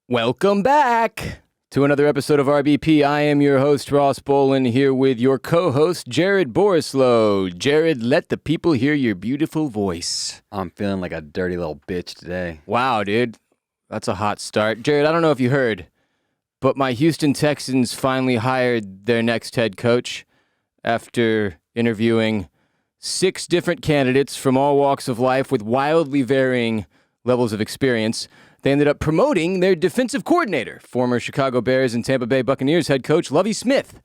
Welcome back to another episode of RBP. I am your host, Ross Bolen, here with your co-host, Jared Borislow. Jared, let the people hear your beautiful voice. I'm feeling like a dirty little bitch today. Wow, dude. That's a hot start. Jared, I don't know if you heard, but my Houston Texans finally hired their next head coach after interviewing 6 different candidates from all walks of life with wildly varying levels of experience. They ended up promoting their defensive coordinator, former Chicago Bears and Tampa Bay Buccaneers head coach Lovie Smith,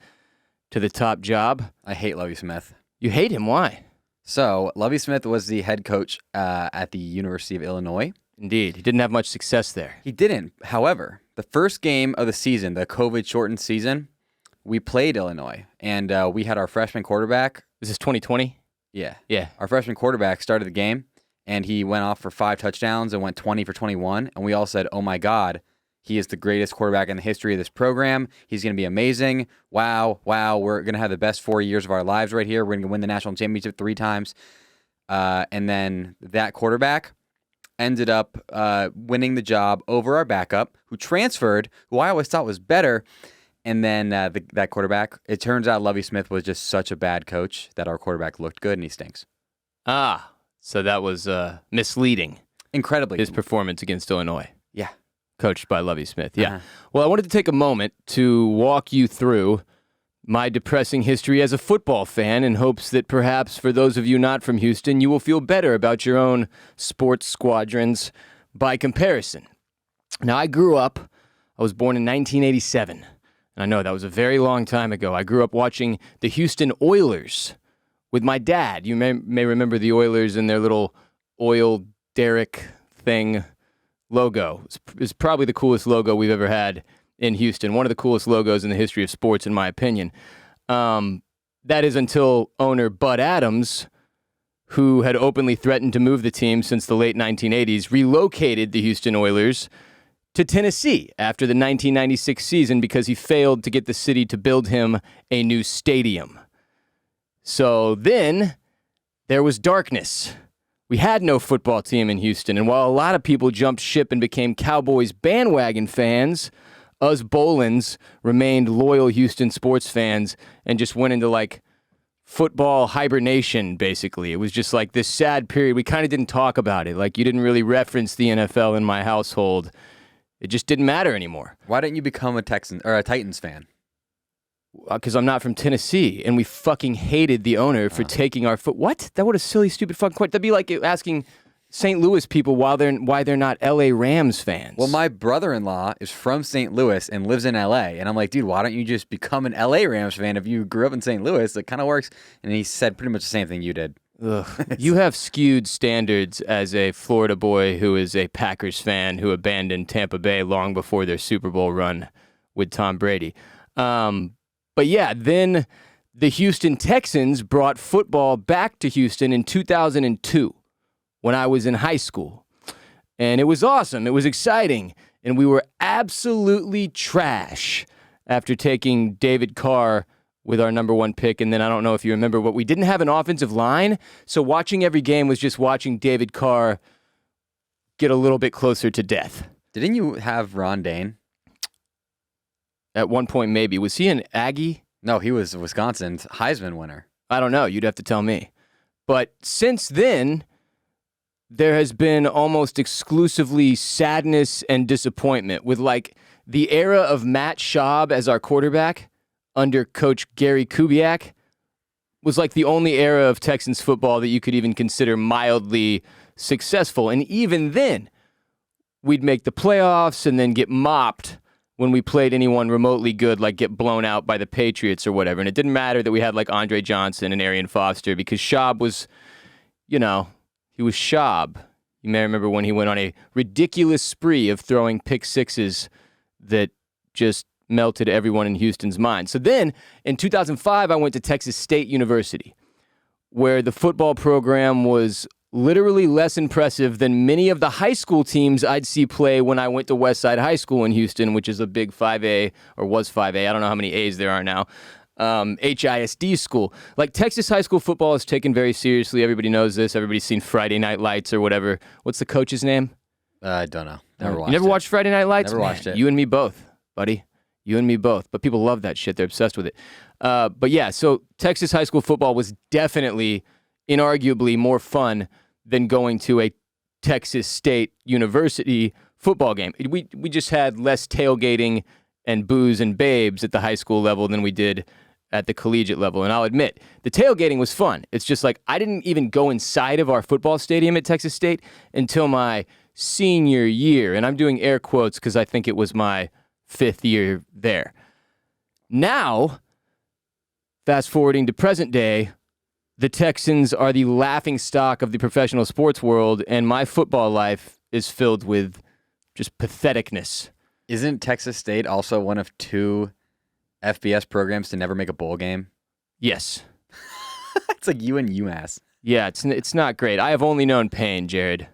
to the top job. I hate Lovie Smith. You hate him. Why? So, Lovie Smith was the head coach at the University of Illinois. Indeed. He didn't have much success there. He didn't. However, the first game of the season, the COVID-shortened season, we played Illinois, and we had our freshman quarterback. Is this 2020? Yeah. Yeah. Our freshman quarterback started the game, and he went off for 5 touchdowns and went 20 for 21. And we all said, oh, my God, he is the greatest quarterback in the history of this program. He's going to be amazing. Wow. We're going to have the best 4 years of our lives right here. We're going to win the national championship 3 times. And then that quarterback ended up winning the job over our backup, who transferred, who I always thought was better. And then that quarterback, it turns out Lovie Smith was just such a bad coach that our quarterback looked good and he stinks. So that was misleading. Incredibly. His performance against Illinois. Yeah. Coached by Lovie Smith. Yeah. Well, I wanted to take a moment to walk you through my depressing history as a football fan in hopes that perhaps for those of you not from Houston, you will feel better about your own sports squadrons by comparison. Now, I was born in 1987. And I know that was a very long time ago. I grew up watching the Houston Oilers with my dad. You may remember the Oilers and their little oil derrick thing logo. It's probably the coolest logo we've ever had in Houston. One of the coolest logos in the history of sports, in my opinion. That is until owner Bud Adams, who had openly threatened to move the team since the late 1980s, relocated the Houston Oilers to Tennessee after the 1996 season because he failed to get the city to build him a new stadium. So then there was darkness. We had no football team in Houston, and while a lot of people jumped ship and became Cowboys bandwagon fans, us Bolens remained loyal Houston sports fans and just went into like football hibernation, basically. It was just like this sad period. We kind of didn't talk about it. Like, you didn't really reference the NFL in my household. It just didn't matter anymore. Why didn't you become a Texans or a Titans fan? Because I'm not from Tennessee, and we fucking hated the owner for taking our foot. What? What a silly, stupid fucking question. That'd be like asking St. Louis people why they're not L.A. Rams fans. Well, my brother-in-law is from St. Louis and lives in L.A., and I'm like, dude, why don't you just become an L.A. Rams fan if you grew up in St. Louis? It kind of works. And he said pretty much the same thing you did. Ugh. You have skewed standards as a Florida boy who is a Packers fan who abandoned Tampa Bay long before their Super Bowl run with Tom Brady. But yeah, then the Houston Texans brought football back to Houston in 2002 when I was in high school. And it was awesome. It was exciting. And we were absolutely trash after taking David Carr with our number 1 pick. And then I don't know if you remember, but we didn't have an offensive line. So watching every game was just watching David Carr get a little bit closer to death. Didn't you have Ron Dane? At one point, maybe. Was he an Aggie? No, he was Wisconsin's Heisman winner. I don't know. You'd have to tell me. But since then, there has been almost exclusively sadness and disappointment with like the era of Matt Schaub as our quarterback under Coach Gary Kubiak was like the only era of Texans football that you could even consider mildly successful. And even then, we'd make the playoffs and then get mopped when we played anyone remotely good, like get blown out by the Patriots or whatever. And it didn't matter that we had like Andre Johnson and Arian Foster because Schaub was, he was Schaub. You may remember when he went on a ridiculous spree of throwing pick sixes that just melted everyone in Houston's mind. So then in 2005, I went to Texas State University, where the football program was literally less impressive than many of the high school teams I'd see play when I went to Westside High School in Houston, which is a big 5A, or was 5A. I don't know how many A's there are now. HISD school. Like, Texas high school football is taken very seriously. Everybody knows this. Everybody's seen Friday Night Lights or whatever. What's the coach's name? I don't know. Never watched You never it. watched Friday Night Lights? Never watched it. You and me both, buddy. You and me both. But people love that shit. They're obsessed with it. But yeah, so Texas high school football was definitely, inarguably more fun than going to a Texas State University football game. We just had less tailgating and booze and babes at the high school level than we did at the collegiate level. And I'll admit, the tailgating was fun. It's just like I didn't even go inside of our football stadium at Texas State until my senior year. And I'm doing air quotes because I think it was my 5th year there. Now, fast forwarding to present day, the Texans are the laughingstock of the professional sports world, and my football life is filled with just patheticness. Isn't Texas State also one of 2 FBS programs to never make a bowl game? Yes. It's like you and UMass. Yeah, it's not great. I have only known pain, Jared.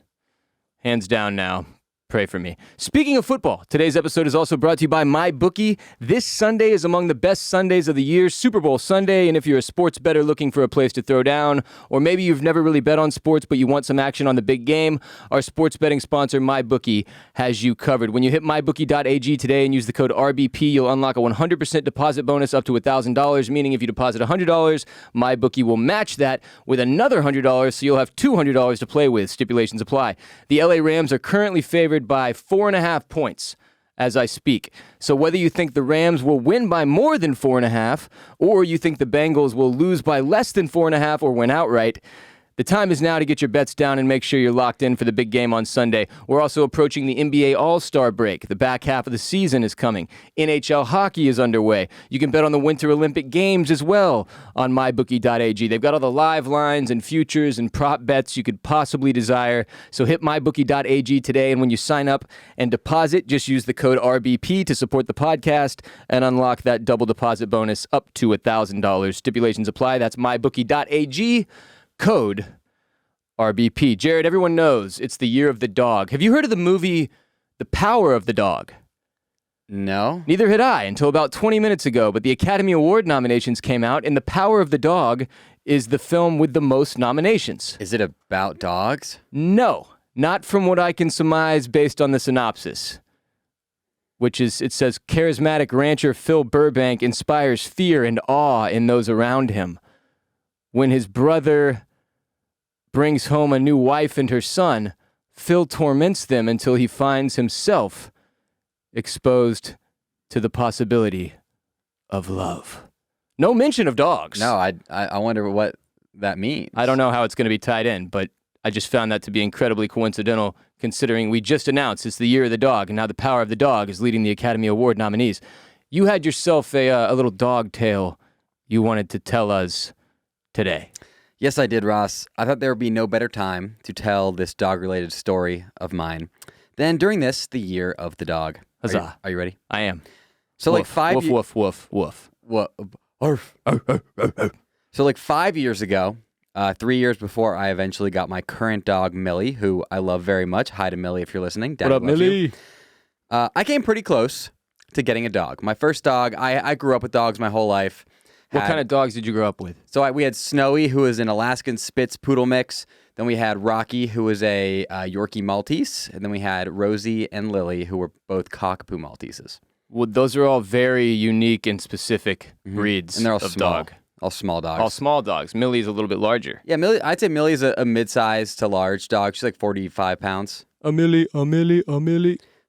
Hands down now. Pray for me. Speaking of football, today's episode is also brought to you by MyBookie. This Sunday is among the best Sundays of the year, Super Bowl Sunday, and if you're a sports bettor looking for a place to throw down, or maybe you've never really bet on sports but you want some action on the big game, our sports betting sponsor, MyBookie, has you covered. When you hit MyBookie.ag today and use the code RBP, you'll unlock a 100% deposit bonus up to $1,000, meaning if you deposit $100, MyBookie will match that with another $100, so you'll have $200 to play with. Stipulations apply. The LA Rams are currently favored by 4.5 points as I speak. So whether you think the Rams will win by more than 4.5, or you think the Bengals will lose by less than 4.5 or win outright, the time is now to get your bets down and make sure you're locked in for the big game on Sunday. We're also approaching the NBA All-Star break. The back half of the season is coming. NHL hockey is underway. You can bet on the Winter Olympic Games as well on MyBookie.ag. They've got all the live lines and futures and prop bets you could possibly desire. So hit MyBookie.ag today, and when you sign up and deposit, just use the code RBP to support the podcast and unlock that double deposit bonus up to $1,000. Stipulations apply. That's MyBookie.ag. Code RBP. Jared, everyone knows it's the year of the dog. Have you heard of the movie The Power of the Dog? No. Neither had I until about 20 minutes ago, but the Academy Award nominations came out, and The Power of the Dog is the film with the most nominations. Is it about dogs? No, not from what I can surmise based on the synopsis, which is, it says, charismatic rancher Phil Burbank inspires fear and awe in those around him. When his brother brings home a new wife and her son, Phil torments them until he finds himself exposed to the possibility of love. No mention of dogs. No, I wonder what that means. I don't know how it's going to be tied in, but I just found that to be incredibly coincidental considering we just announced it's the year of the dog, and now The Power of the Dog is leading the Academy Award nominees. You had yourself a little dog tale you wanted to tell us today. Yes, I did, Ross. I thought there would be no better time to tell this dog-related story of mine than during the year of the dog. Huzzah. Are you ready? I am. So woof, like 5 woof, woof, woof, woof. What? So like 5 years ago, 3 years before I eventually got my current dog, Millie, who I love very much. Hi to Millie if you're listening. Daddy What up, loves Millie? you. I came pretty close to getting a dog. My first dog, I grew up with dogs my whole life. What kind of dogs did you grow up with? So we had Snowy, who was an Alaskan Spitz Poodle mix. Then we had Rocky, who was a Yorkie Maltese. And then we had Rosie and Lily, who were both Cockapoo Malteses. Well, those are all very unique and specific breeds And they're all of small. dog. All small dogs. All small dogs. Millie's a little bit larger. Yeah, Millie. I'd say Millie's a mid-sized to large dog. She's like 45 pounds. A Millie.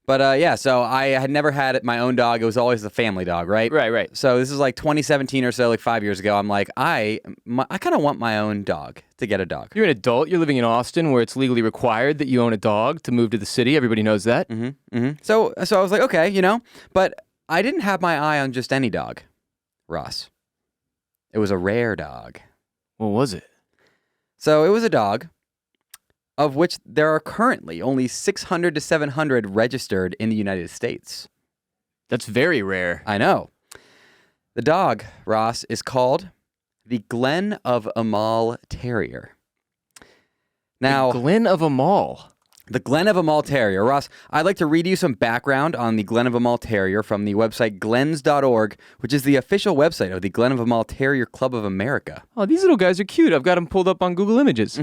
But yeah, so I had never had my own dog. It was always the family dog, right? Right. So this is like 2017 or so, like 5 years ago. I'm like, I kind of want my own dog to get a dog. You're an adult. You're living in Austin where it's legally required that you own a dog to move to the city. Everybody knows that. So I was like, okay, but I didn't have my eye on just any dog, Ross. It was a rare dog. What was it? So it was a dog of which there are currently only 600 to 700 registered in the United States. That's very rare. I know. The dog, Ross, is called the Glen of Imaal Terrier. Now, The Glen of Imaal. the Glen of Imaal Terrier. Ross, I'd like to read you some background on the Glen of Imaal Terrier from the website glens.org, which is the official website of the Glen of Imaal Terrier Club of America. Oh, these little guys are cute. I've got them pulled up on Google Images.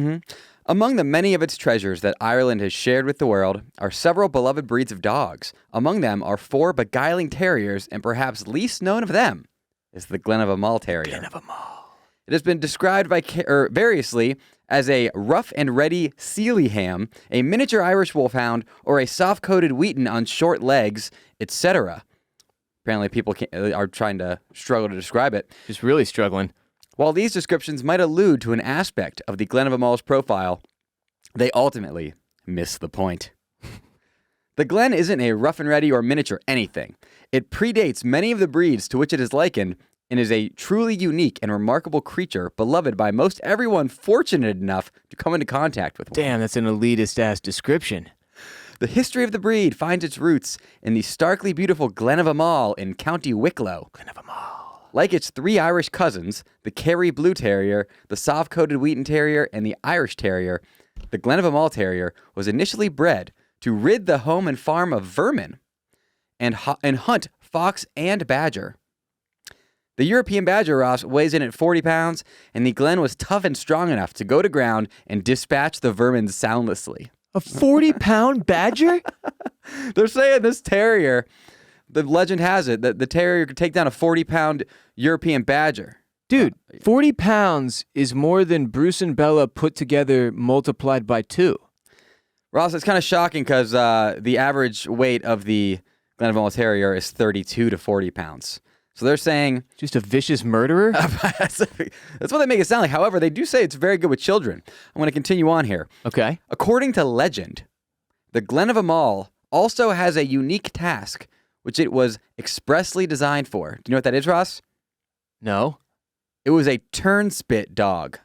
Among the many of its treasures that Ireland has shared with the world are several beloved breeds of dogs. Among them are 4 beguiling terriers, and perhaps least known of them is the Glen of Imaal Terrier. Glen of Imaal. It has been described variously as a rough and ready Sealyham, a miniature Irish wolfhound, or a soft-coated Wheaton on short legs, etc. Apparently, people are trying to struggle to describe it. Just really struggling. While these descriptions might allude to an aspect of the Glen of Imaal's profile, they ultimately miss the point. The Glen isn't a rough and ready or miniature anything. It predates many of the breeds to which it is likened and is a truly unique and remarkable creature beloved by most everyone fortunate enough to come into contact with one. Damn, that's an elitist-ass description. The history of the breed finds its roots in the starkly beautiful Glen of Imaal in County Wicklow. Glen of Imaal. Like its 3 Irish cousins, the Kerry Blue Terrier, the soft-coated Wheaton Terrier, and the Irish Terrier, the Glen of Imaal Terrier was initially bred to rid the home and farm of vermin and hunt fox and badger. The European Badger, Ross, weighs in at 40 pounds, and the Glen was tough and strong enough to go to ground and dispatch the vermin soundlessly. A 40-pound badger? They're saying this terrier, the legend has it, that the terrier could take down a 40-pound European Badger. Dude, 40 pounds is more than Bruce and Bella put together multiplied by 2. Ross, it's kind of shocking because the average weight of the Glen of Imaal Terrier is 32 to 40 pounds. So they're saying... Just a vicious murderer? That's what they make it sound like. However, they do say it's very good with children. I'm going to continue on here. Okay. According to legend, the Glen of Imaal also has a unique task, which it was expressly designed for. Do you know what that is, Ross? No. It was a turnspit dog.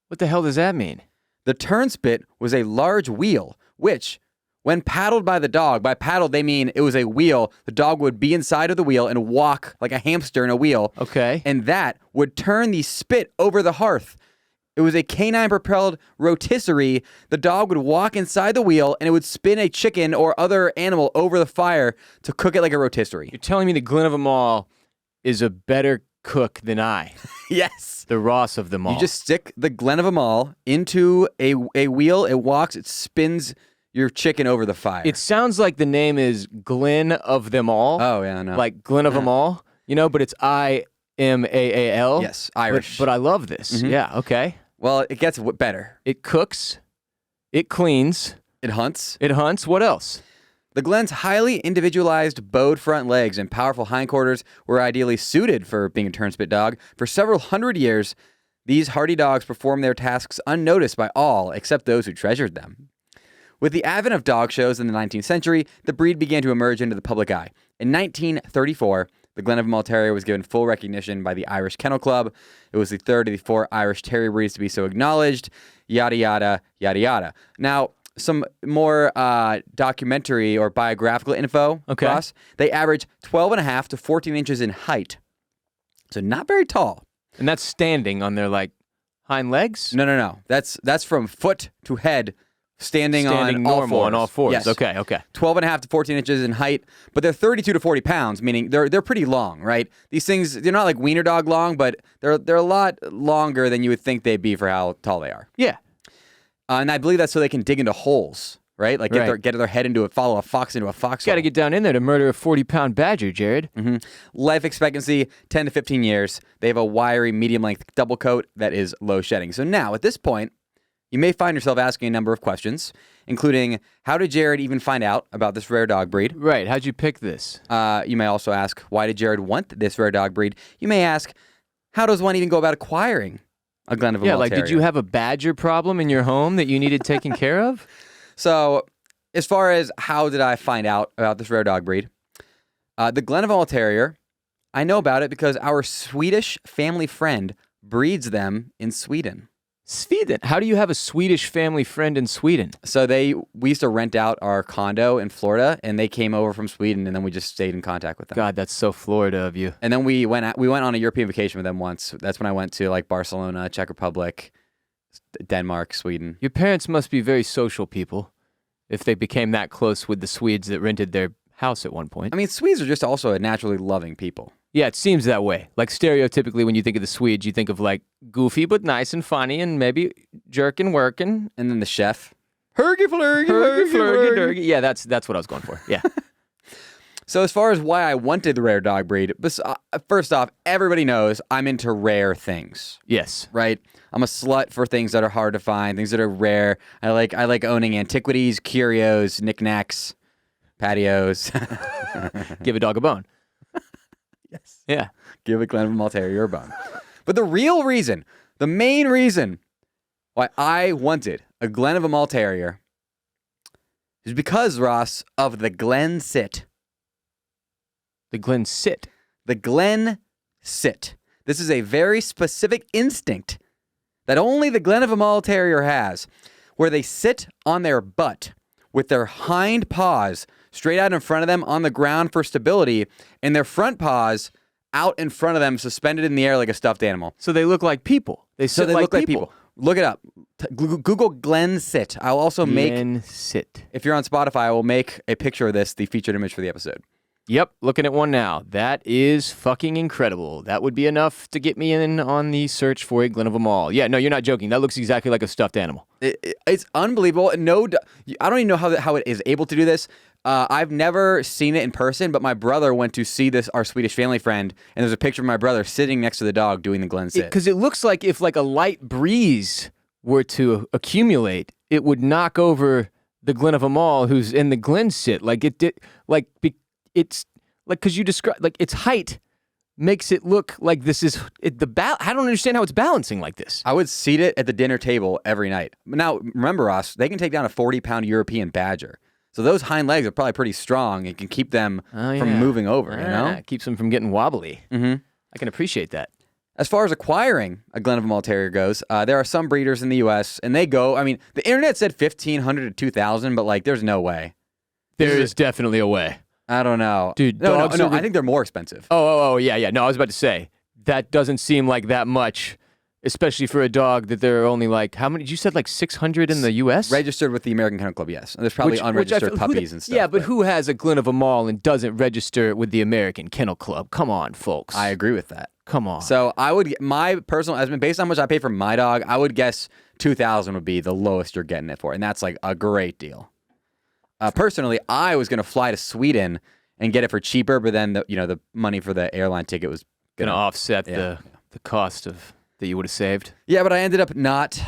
What the hell does that mean? The turnspit was a large wheel, which... when paddled by the dog, by paddled they mean it was a wheel, the dog would be inside of the wheel and walk like a hamster in a wheel. Okay. And that would turn the spit over the hearth. It was a canine-propelled rotisserie. The dog would walk inside the wheel and it would spin a chicken or other animal over the fire to cook it like a rotisserie. You're telling me the Glen of Imaal is a better cook than I? Yes. The Ross of them all. You just stick the Glen of Imaal into a wheel, it walks, it spins your chicken over the fire. It sounds like the name is Glen of them all. Oh, yeah, I know. Like Glen of them all, but it's Imaal. Yes, Irish. But I love this. Mm-hmm. Yeah, okay. Well, it gets better. It cooks. It cleans. It hunts. It hunts. What else? The Glen's highly individualized bowed front legs and powerful hindquarters were ideally suited for being a turnspit dog. For several hundred years, these hardy dogs performed their tasks unnoticed by all except those who treasured them. With the advent of dog shows in the 19th century, the breed began to emerge into the public eye. In 1934, the Glen of Imaal Terrier was given full recognition by the Irish Kennel Club. It was the third of the 4 Irish Terrier breeds to be so acknowledged, yada, yada, yada, yada. Now, some more documentary or biographical info, okay. Ross. They average 12.5 to 14 inches in height. So not very tall. And that's standing on their, hind legs? No. That's from foot to head. Standing on all normal fours. on all fours. Yes. Okay. 12.5 to 14 inches in height, but they're 32 to 40 pounds, meaning they're pretty long, right? These things, they're not like wiener dog long, but they're a lot longer than you would think they'd be for how tall they are. Yeah. And I believe that's so they can dig into holes, right? Like get their head into it, follow a fox into a foxhole. Got to get down in there to murder a 40-pound badger, Jared. Mm-hmm. Life expectancy, 10 to 15 years. They have a wiry, medium-length double coat that is low shedding. So now, at this point, you may find yourself asking a number of questions, including, how did Jared even find out about this rare dog breed? Right. How'd you pick this? You may also ask, why did Jared want this rare dog breed? You may ask, how does one even go about acquiring a Glen of Imaal Terrier? Did you have a badger problem in your home that you needed taken care of? So, as far as how did I find out about this rare dog breed, the Glen of Imaal Terrier, I know about it because our Swedish family friend breeds them in Sweden. Sweden? How do you have a Swedish family friend in Sweden? So we used to rent out our condo in Florida, and they came over from Sweden, and then we just stayed in contact with them. God, that's so Florida of you. And then we went on a European vacation with them once. That's when I went to Barcelona, Czech Republic, Denmark, Sweden. Your parents must be very social people if they became that close with the Swedes that rented their house at one point. I mean, Swedes are just also a naturally loving people. Yeah, it seems that way. Like stereotypically, when you think of the Swedes, you think of like goofy but nice and funny and maybe jerking, working. And then the chef. Hergy flurgy. Yeah, that's what I was going for. Yeah. So as far as why I wanted the rare dog breed, first off, everybody knows I'm into rare things. Yes. Right? I'm a slut for things that are hard to find, things that are rare. I like owning antiquities, curios, knickknacks, patios. Give a dog a bone. Yes. Yeah. Give a Glen of Imaal terrier a bone. But the real reason, the main reason why I wanted a Glen of Imaal terrier is because, Ross, of the Glen sit. The Glen sit. The Glen sit. This is a very specific instinct that only the Glen of Imaal terrier has, where they sit on their butt with their hind paws straight out in front of them on the ground for stability, and their front paws out in front of them, suspended in the air like a stuffed animal. So they look like people. They look like people. Look it up. Google Glen sit. I'll also Glen sit. If you're on Spotify, I will make a picture of this, the featured image for the episode. Yep, looking at one now. That is fucking incredible. That would be enough to get me in on the search for a Glen of Imaal. Yeah, no, you're not joking. That looks exactly like a stuffed animal. It's unbelievable. No, I don't even know how it is able to do this. I've never seen it in person, but my brother went to see our Swedish family friend, and there's a picture of my brother sitting next to the dog doing the Glen sit. Because it looks like if like a light breeze were to accumulate, it would knock over the Glen of Imaal who's in the Glen sit. Like it did, it's like, because you describe, like, its height makes it look like this is, I don't understand how it's balancing like this. I would seat it at the dinner table every night. Now, remember, Ross, they can take down a 40-pound European badger. So those hind legs are probably pretty strong and can keep them from moving over, you know? It keeps them from getting wobbly. Mm-hmm. I can appreciate that. As far as acquiring a Glen of Imaal terrier goes, there are some breeders in the U.S., and they go, I mean, the internet said 1,500 to 2,000, but, like, there's no way. There is definitely a way. I don't know. Dude, no, I think they're more expensive. Oh, yeah. No, I was about to say, that doesn't seem like that much, especially for a dog that there are only like, how many, you said like 600 in the U.S.? Registered with the American Kennel Club, yes. And there's probably unregistered puppies and stuff. Yeah, but who has a Glen of Imaal and doesn't register with the American Kennel Club? Come on, folks. I agree with that. Come on. So my personal estimate, based on how much I pay for my dog, I would guess 2,000 would be the lowest you're getting it for. And that's like a great deal. Personally, I was going to fly to Sweden and get it for cheaper, but then the money for the airline ticket was going to offset the cost that you would have saved. Yeah, but I ended up not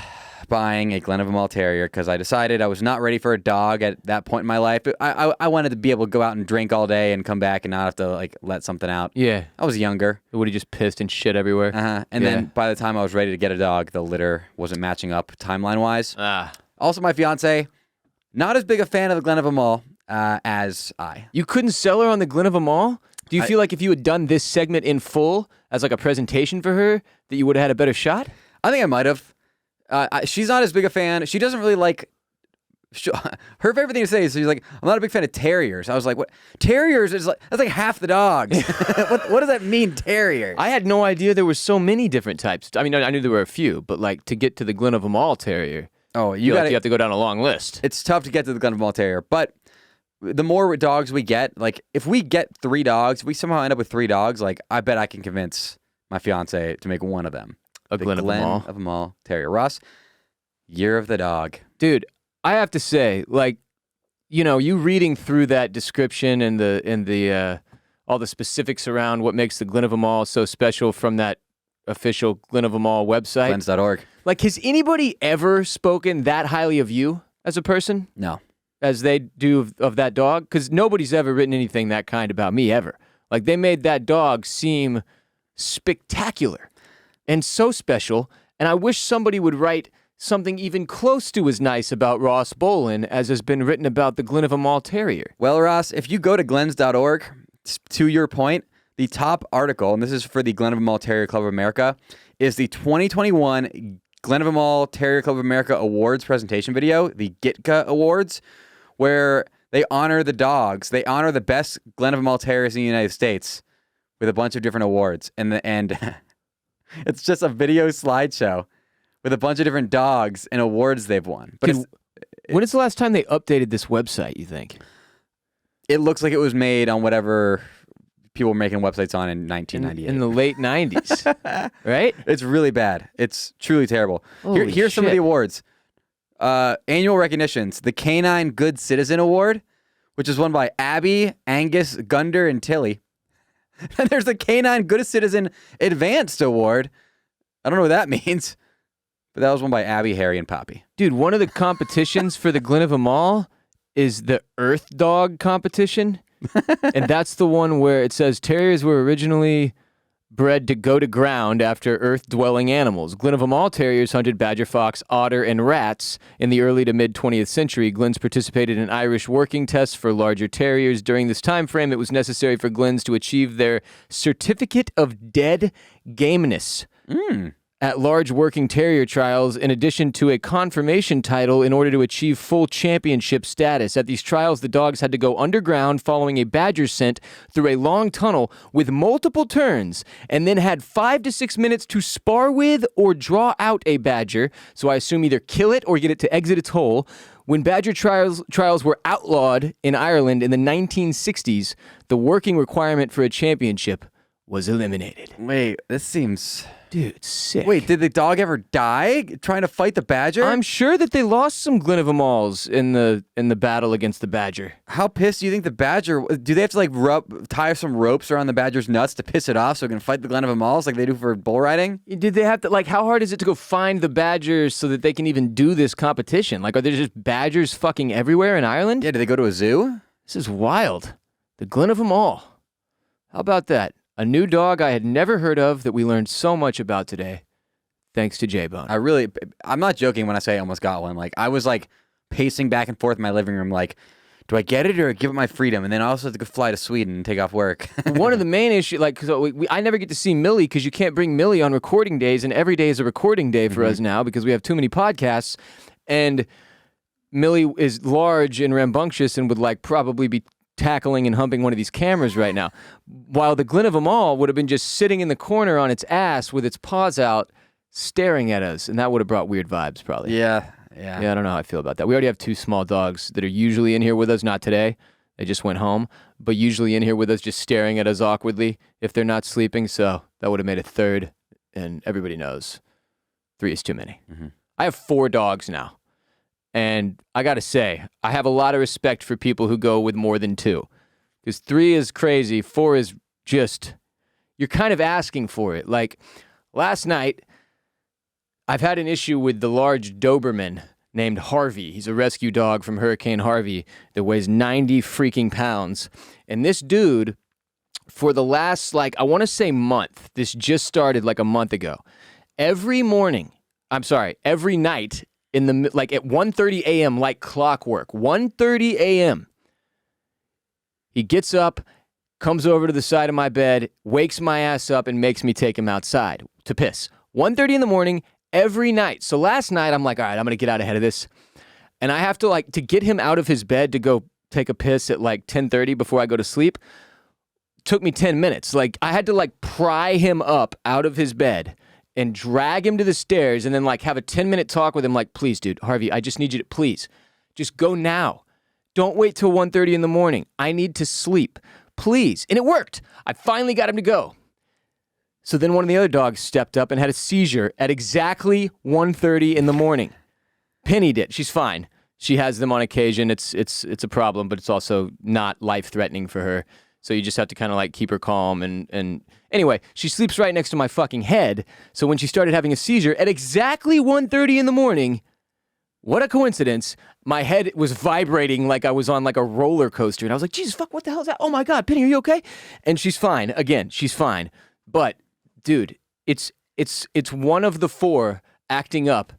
buying a Glen of Imaal terrier because I decided I was not ready for a dog at that point in my life. I wanted to be able to go out and drink all day and come back and not have to like let something out. Yeah. I was younger. It would have just pissed and shit everywhere. And then by the time I was ready to get a dog, the litter wasn't matching up timeline-wise. Also, my fiance, not as big a fan of the Glen of Imaal as I. You couldn't sell her on the Glen of Imaal? Do you feel like if you had done this segment in full as like a presentation for her, that you would have had a better shot? I think I might have. She's not as big a fan. She doesn't really like... her favorite thing to say is she's like, I'm not a big fan of terriers. I was like, what? Terriers is like, that's like half the dogs. What does that mean, terrier? I had no idea there were so many different types. I mean, I knew there were a few, but like to get to the Glen of Imaal terrier, you have to go down a long list. It's tough to get to the Glen of Imaal terrier, but the more dogs we get, like if we get 3 dogs, if we somehow end up with 3 dogs, like I bet I can convince my fiance to make one of them. A Glen of Imaal terrier. Ross, year of the dog. Dude, I have to say, like, you reading through that description and the all the specifics around what makes the Glen of Imaal so special from that official Glen of Imaal website. Glens.org. Like, has anybody ever spoken that highly of you as a person? No. As they do of that dog? Because nobody's ever written anything that kind about me ever. Like, they made that dog seem spectacular and so special, and I wish somebody would write something even close to as nice about Ross Bolen as has been written about the Glen of Imaal terrier. Well, Ross, if you go to glens.org, to your point, the top article, and this is for the Glen of Imaal Terrier Club of America, is the 2021 Glen of Imaal Terrier Club of America Awards presentation video, the GITCA Awards, where they honor the dogs. They honor the best Glen of Imaal terriers in the United States with a bunch of different awards. And it's just a video slideshow with a bunch of different dogs and awards they've won. But when is the last time they updated this website, you think? It looks like it was made on whatever people were making websites on in 1998. In the late 90s, right? It's really bad. It's truly terrible. Here's some of the awards. Annual recognitions. The Canine Good Citizen Award, which is won by Abby, Angus, Gunder, and Tilly. And there's the Canine Good Citizen Advanced Award. I don't know what that means, but that was won by Abby, Harry, and Poppy. Dude, one of the competitions for the Glen of Imaal is the Earth Dog competition. And that's the one where it says terriers were originally bred to go to ground after earth-dwelling animals. Glen of Imaal terriers hunted badger, fox, otter, and rats. In the early to mid-20th century, Glens participated in Irish working tests for larger terriers. During this time frame, it was necessary for Glens to achieve their certificate of dead gameness at large working terrier trials, in addition to a confirmation title in order to achieve full championship status. At these trials, the dogs had to go underground following a badger scent through a long tunnel with multiple turns, and then had 5 to 6 minutes to spar with or draw out a badger, so I assume either kill it or get it to exit its hole. When badger trials were outlawed in Ireland in the 1960s, the working requirement for a championship was eliminated. Wait, this seems... Dude, sick. Wait, did the dog ever die trying to fight the badger? I'm sure that they lost some Glen of Imaals in the battle against the badger. How pissed do you think the badger... Do they have to like tie some ropes around the badger's nuts to piss it off so it can fight the Glen of Imaals like they do for bull riding? Did they have to, like, how hard is it to go find the badgers so that they can even do this competition? Like, are there just badgers fucking everywhere in Ireland? Yeah, do they go to a zoo? This is wild. The Glen of Imaal. How about that? A new dog I had never heard of that we learned so much about today, thanks to J-Bone. I'm not joking when I say I almost got one. Like, I was like pacing back and forth in my living room like, do I get it or give it my freedom? And then I also have to go fly to Sweden and take off work. One of the main issues, like, so I never get to see Millie because you can't bring Millie on recording days, and every day is a recording day for us now because we have too many podcasts, and Millie is large and rambunctious and would like probably be tackling and humping one of these cameras right now, while the Glen of Imaal would have been just sitting in the corner on its ass with its paws out staring at us, and that would have brought weird vibes probably. Yeah, I don't know how I feel about that. We already have 2 small dogs that are usually in here with us, not today, they just went home, but usually in here with us just staring at us awkwardly if they're not sleeping, so that would have made a 3rd, and everybody knows 3 is too many. I have 4 dogs now. And I got to say, I have a lot of respect for people who go with more than 2. Because 3 is crazy, 4 is just, you're kind of asking for it. Like, last night, I've had an issue with the large Doberman named Harvey. He's a rescue dog from Hurricane Harvey that weighs 90 freaking pounds. And this dude, for the last, like, I want to say month, this just started like a month ago, every night, at 1:30 a.m., like clockwork, 1:30 a.m., he gets up, comes over to the side of my bed, wakes my ass up, and makes me take him outside to piss. 1:30 in the morning, every night. So last night, I'm like, all right, I'm going to get out ahead of this. And I have to, to get him out of his bed to go take a piss at, 10:30 before I go to sleep, took me 10 minutes. I had to, pry him up out of his bed and drag him to the stairs and then have a 10-minute talk with him please, dude, Harvey, I just need you to, please, just go now. Don't wait till 1:30 in the morning. I need to sleep. Please. And it worked. I finally got him to go. So then one of the other dogs stepped up and had a seizure at exactly 1:30 in the morning. Penny did. She's fine. She has them on occasion. It's a problem, but it's also not life-threatening for her. So you just have to kind of keep her calm and anyway, she sleeps right next to my fucking head. So when she started having a seizure at exactly 1:30 in the morning, what a coincidence, my head was vibrating like I was on a roller coaster. And I was like, Jesus, fuck, what the hell is that? Oh my God, Penny, are you okay? And she's fine. Again, she's fine. But dude, it's one of the 4 acting up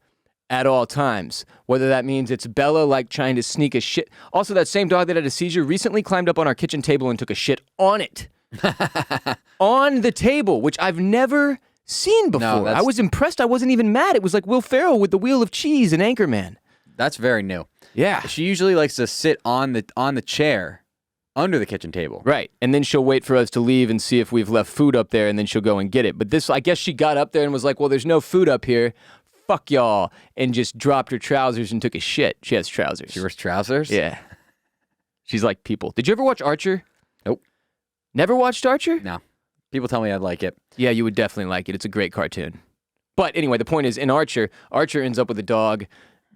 at all times, whether that means it's Bella trying to sneak a shit. Also, that same dog that had a seizure recently climbed up on our kitchen table and took a shit on it. On the table, which I've never seen before. No, I was impressed. I wasn't even mad. It was like Will Ferrell with the Wheel of Cheese and Anchorman. That's very new. Yeah. She usually likes to sit on the chair under the kitchen table. Right. And then she'll wait for us to leave and see if we've left food up there, and then she'll go and get it. But this, I guess she got up there and was like, well, there's no food up here. Fuck y'all, and just dropped her trousers and took a shit. She has trousers. She wears trousers? Yeah. She's like people. Did you ever watch Archer? Nope. Never watched Archer? No. People tell me I'd like it. Yeah, you would definitely like it. It's a great cartoon. But anyway, the point is, in Archer ends up with a dog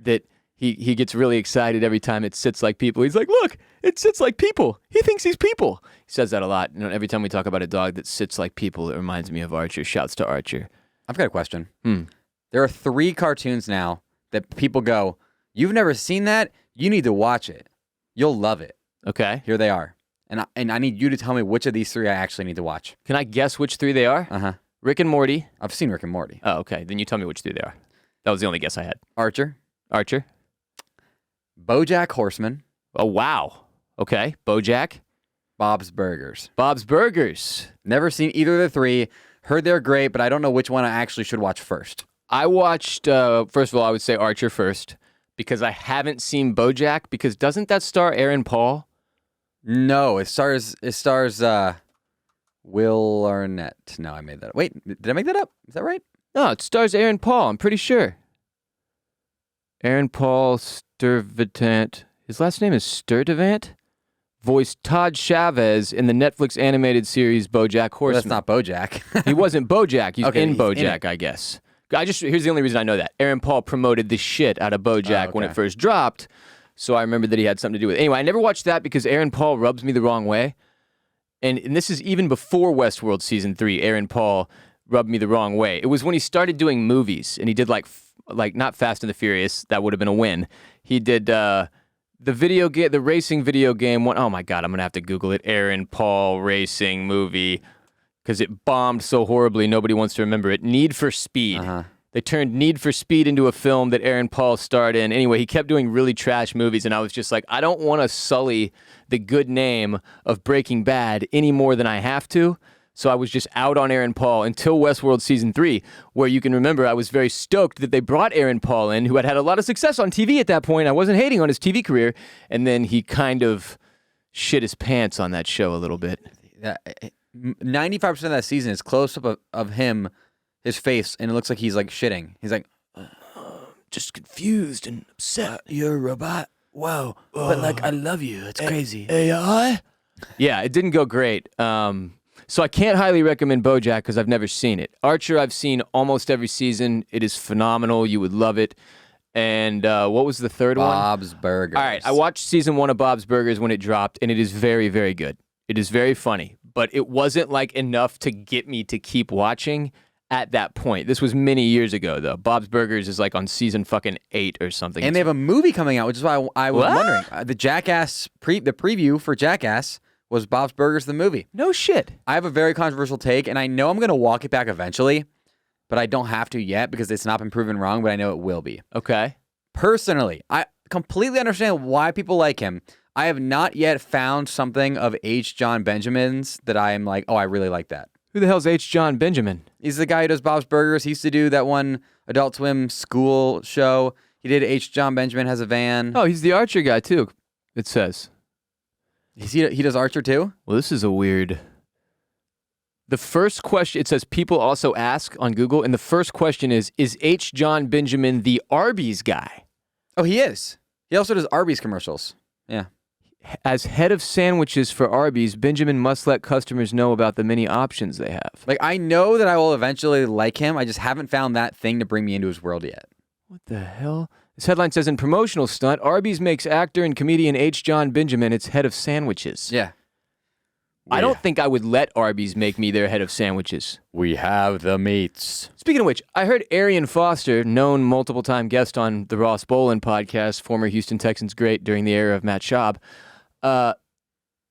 that he gets really excited every time it sits like people. He's like, look, it sits like people. He thinks he's people. He says that a lot. Every time we talk about a dog that sits like people, it reminds me of Archer. Shouts to Archer. I've got a question. There are 3 cartoons now that people go, you've never seen that? You need to watch it. You'll love it. Okay. Here they are. And I need you to tell me which of these 3 I actually need to watch. Can I guess which 3 they are? Uh-huh. Rick and Morty. I've seen Rick and Morty. Oh, okay. Then you tell me which 3 they are. That was the only guess I had. Archer. BoJack Horseman. Oh, wow. Okay. BoJack. Bob's Burgers. Bob's Burgers. Never seen either of the 3. Heard they're great, but I don't know which one I actually should watch first. I watched, first of all, I would say Archer first, because I haven't seen BoJack, because doesn't that star Aaron Paul? No, it stars Will Arnett. No, I made that up. Wait, did I make that up? Is that right? No, it stars Aaron Paul, I'm pretty sure. Aaron Paul Sturtevant. His last name is Sturtevant? Voiced Todd Chavez in the Netflix animated series BoJack Horseman. Well, that's not BoJack. He wasn't BoJack. He's Okay, in he's BoJack, in I guess. Here's the only reason I know that. Aaron Paul promoted the shit out of BoJack when it first dropped, so I remember that he had something to do with it. Anyway, I never watched that because Aaron Paul rubs me the wrong way. And this is even before Westworld Season 3, Aaron Paul rubbed me the wrong way. It was when he started doing movies, and he did like not Fast and the Furious, that would have been a win. He did the racing video game one. Oh my God, I'm going to have to Google it. Aaron Paul racing movie, because it bombed so horribly, nobody wants to remember it. Need for Speed. They turned Need for Speed into a film that Aaron Paul starred in. Anyway, he kept doing really trash movies, and I was just like, I don't want to sully the good name of Breaking Bad any more than I have to. So I was just out on Aaron Paul until Westworld Season 3, where you can remember I was very stoked that they brought Aaron Paul in, who had a lot of success on TV at that point. I wasn't hating on his TV career, and then he kind of shit his pants on that show a little bit. 95% of that season is close-up of him, his face, and it looks like he's like shitting. He's like, just confused and upset. You're a robot. Whoa. But like, I love you. It's crazy. AI? Yeah, it didn't go great. So I can't highly recommend BoJack because I've never seen it. Archer, I've seen almost every season. It is phenomenal. You would love it. And what was the third one? Bob's Burgers. All right, I watched season 1 of Bob's Burgers when it dropped, and it is very, very good. It is very funny, but it wasn't like enough to get me to keep watching at that point. This was many years ago, though. Bob's Burgers is like on season fucking 8 or something. And they have a movie coming out, which is why I was wondering. The Jackass the preview for Jackass was Bob's Burgers the movie. No shit. I have a very controversial take, and I know I'm going to walk it back eventually, but I don't have to yet because it's not been proven wrong, but I know it will be. Okay. Personally, I completely understand why people like him. I have not yet found something of H. John Benjamin's that I am like, oh, I really like that. Who the hell's H. John Benjamin? He's the guy who does Bob's Burgers. He used to do that one Adult Swim school show. He did H. John Benjamin Has a Van. Oh, he's the Archer guy, too, it says. He does Archer, too? Well, this is a weird... The first question, it says people also ask on Google, and the first question is H. John Benjamin the Arby's guy? Oh, he is. He also does Arby's commercials. Yeah. As head of sandwiches for Arby's, Benjamin must let customers know about the many options they have. Like, I know that I will eventually like him. I just haven't found that thing to bring me into his world yet. What the hell? This headline says, in promotional stunt, Arby's makes actor and comedian H. John Benjamin its head of sandwiches. Yeah. I don't think I would let Arby's make me their head of sandwiches. We have the meats. Speaking of which, I heard Arian Foster, known multiple-time guest on the Ross Bolen podcast, former Houston Texans great during the era of Matt Schaub,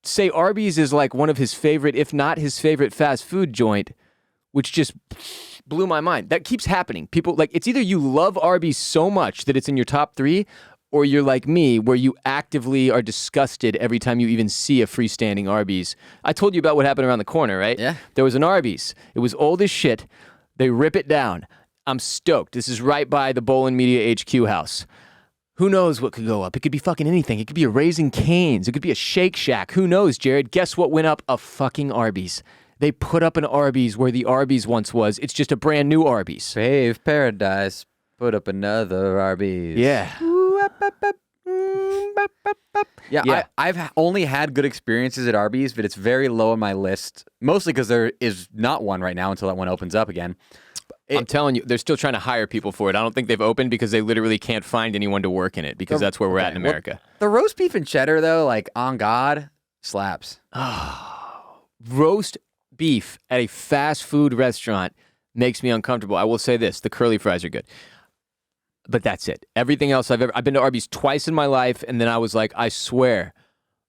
say Arby's is like one of his favorite, if not his favorite fast food joint, which just blew my mind. That keeps happening. People, like, it's either you love Arby's so much that it's in your top 3, or you're like me, where you actively are disgusted every time you even see a freestanding Arby's. I told you about what happened around the corner, right? Yeah. There was an Arby's. It was old as shit. They rip it down. I'm stoked. This is right by the Bolen Media HQ house. Who knows what could go up? It could be fucking anything. It could be a Raising Cane's. It could be a Shake Shack. Who knows, Jared? Guess what went up? A fucking Arby's. They put up an Arby's where the Arby's once was. It's just a brand new Arby's. Brave Paradise. Put up another Arby's. Yeah. Yeah. I've only had good experiences at Arby's, but it's very low on my list, mostly because there is not one right now until that one opens up again. I'm telling you, they're still trying to hire people for it. I don't think they've opened because they literally can't find anyone to work in it because that's where we're at in America. Well, the roast beef and cheddar, though, like, on God, slaps. Roast beef at a fast food restaurant makes me uncomfortable. I will say this, the curly fries are good. But that's it. Everything else I've been to Arby's twice in my life, and then I was like, I swear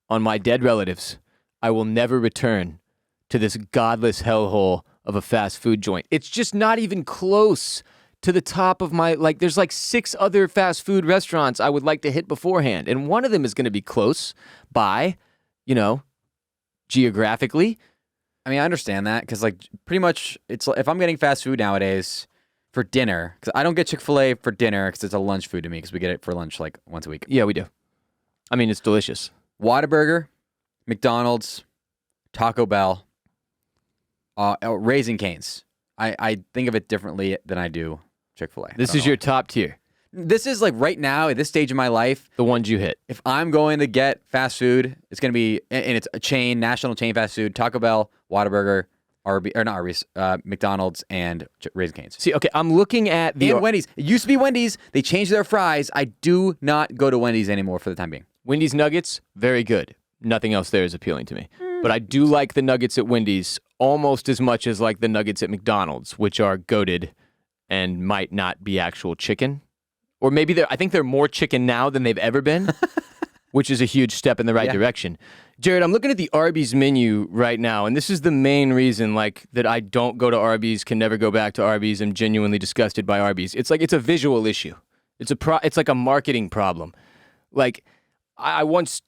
on my dead relatives, I will never return to this godless hellhole of a fast food joint. It's just not even close to the top of my, like, there's like 6 other fast food restaurants I would like to hit beforehand. And one of them is going to be close by, geographically. I mean, I understand that because, like, pretty much it's like, if I'm getting fast food nowadays for dinner, because I don't get Chick-fil-A for dinner because it's a lunch food to me because we get it for lunch like once a week. Yeah, we do. I mean, it's delicious. Whataburger, McDonald's, Taco Bell, Raising Cane's. I think of it differently than I do Chick-fil-A. This is your top tier. This is like right now at this stage of my life. The ones you hit. If I'm going to get fast food, it's going to be, and it's a chain, national chain fast food, Taco Bell, Whataburger, McDonald's, and Raising Cane's. See, okay, I'm looking at the... And Wendy's. It used to be Wendy's. They changed their fries. I do not go to Wendy's anymore for the time being. Wendy's nuggets, very good. Nothing else there is appealing to me. But I do like the nuggets at Wendy's almost as much as like the nuggets at McDonald's, which are goated and might not be actual chicken. Or maybe I think they're more chicken now than they've ever been, which is a huge step in the right direction. Jared, I'm looking at the Arby's menu right now, and this is the main reason like that I don't go to Arby's, can never go back to Arby's. I'm genuinely disgusted by Arby's. It's like it's a visual issue. It's like a marketing problem. Like I once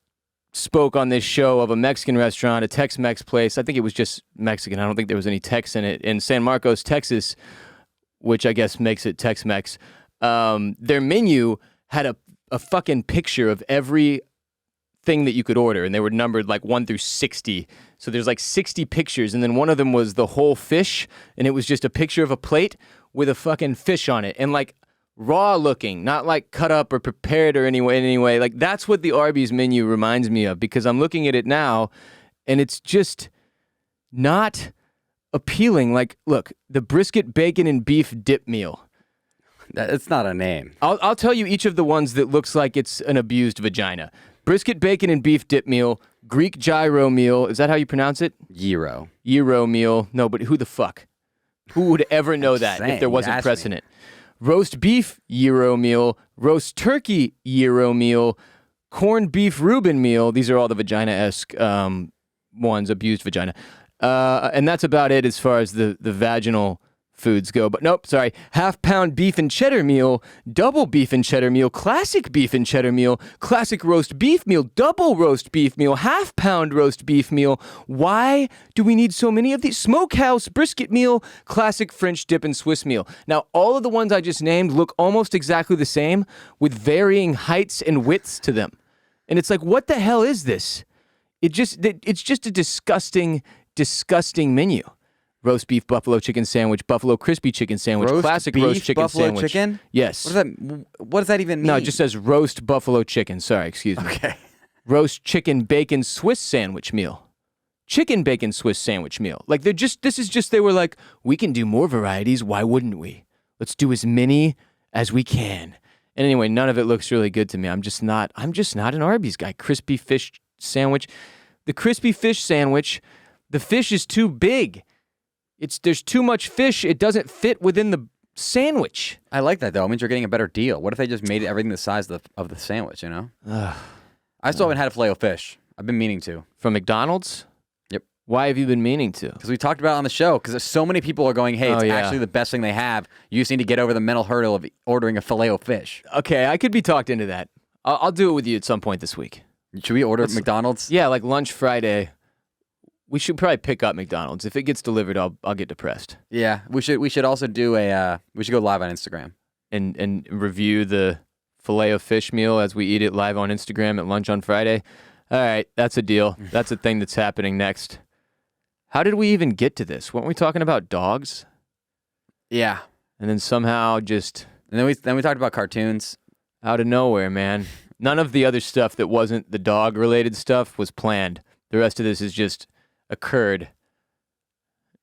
spoke on this show of a Mexican restaurant, a Tex-Mex place. I think it was just Mexican. I don't think there was any Tex in it. In San Marcos, Texas, which I guess makes it Tex-Mex. Their menu had a fucking picture of every thing that you could order, and they were numbered like 1 through 60. So there's like 60 pictures, and then one of them was the whole fish, and it was just a picture of a plate with a fucking fish on it, and like raw looking, not like cut up or prepared or anyway. Like that's what the Arby's menu reminds me of, because I'm looking at it now, and it's just not appealing. Like, look, the brisket, bacon, and beef dip meal. It's not a name. I'll tell you each of the ones that looks like it's an abused vagina. Brisket, bacon, and beef dip meal. Greek gyro meal. Is that how you pronounce it? Gyro. Gyro meal. No, but who the fuck? Who would ever know that if there wasn't precedent? Roast beef gyro meal. Roast turkey gyro meal. Corned beef Reuben meal. These are all the vagina-esque ones, abused vagina. And that's about it as far as the vaginal foods go. But nope, sorry. Half-pound beef and cheddar meal, double beef and cheddar meal, classic beef and cheddar meal, classic roast beef meal, double roast beef meal, half-pound roast beef meal. Why do we need so many of these? Smokehouse brisket meal, classic French dip and Swiss meal. Now, all of the ones I just named look almost exactly the same with varying heights and widths to them. And it's like, what the hell is this? It's just a disgusting menu. Roast beef buffalo chicken sandwich, buffalo crispy chicken sandwich, classic roast chicken buffalo sandwich. Chicken? Yes. What does that even mean? No, it just says roast buffalo chicken. Sorry, excuse me. Okay. Roast chicken bacon Swiss sandwich meal. Chicken bacon Swiss sandwich meal. Like they were like, we can do more varieties. Why wouldn't we? Let's do as many as we can. And anyway, none of it looks really good to me. I'm just not an Arby's guy. Crispy fish sandwich. The crispy fish sandwich, the fish is too big. There's too much fish. It doesn't fit within the sandwich. I like that though. It means you're getting a better deal. What if they just made everything the size of the sandwich? You know. I still haven't had a Filet-O-Fish. I've been meaning to. From McDonald's? Yep. Why have you been meaning to? Because we talked about it on the show. Because so many people are going, hey, it's actually the best thing they have. You just need to get over the mental hurdle of ordering a Filet-O-Fish. Okay, I could be talked into that. I'll do it with you at some point this week. Should we order McDonald's? Yeah, like lunch Friday. We should probably pick up McDonald's. If it gets delivered, I'll get depressed. Yeah, we should also do we should go live on Instagram and review the Filet-O-Fish meal as we eat it live on Instagram at lunch on Friday. All right, that's a deal. That's a thing that's happening next. How did we even get to this? Weren't we talking about dogs? Yeah, and then somehow just and then we talked about cartoons out of nowhere, man. None of the other stuff that wasn't the dog-related stuff was planned. The rest of this has just occurred.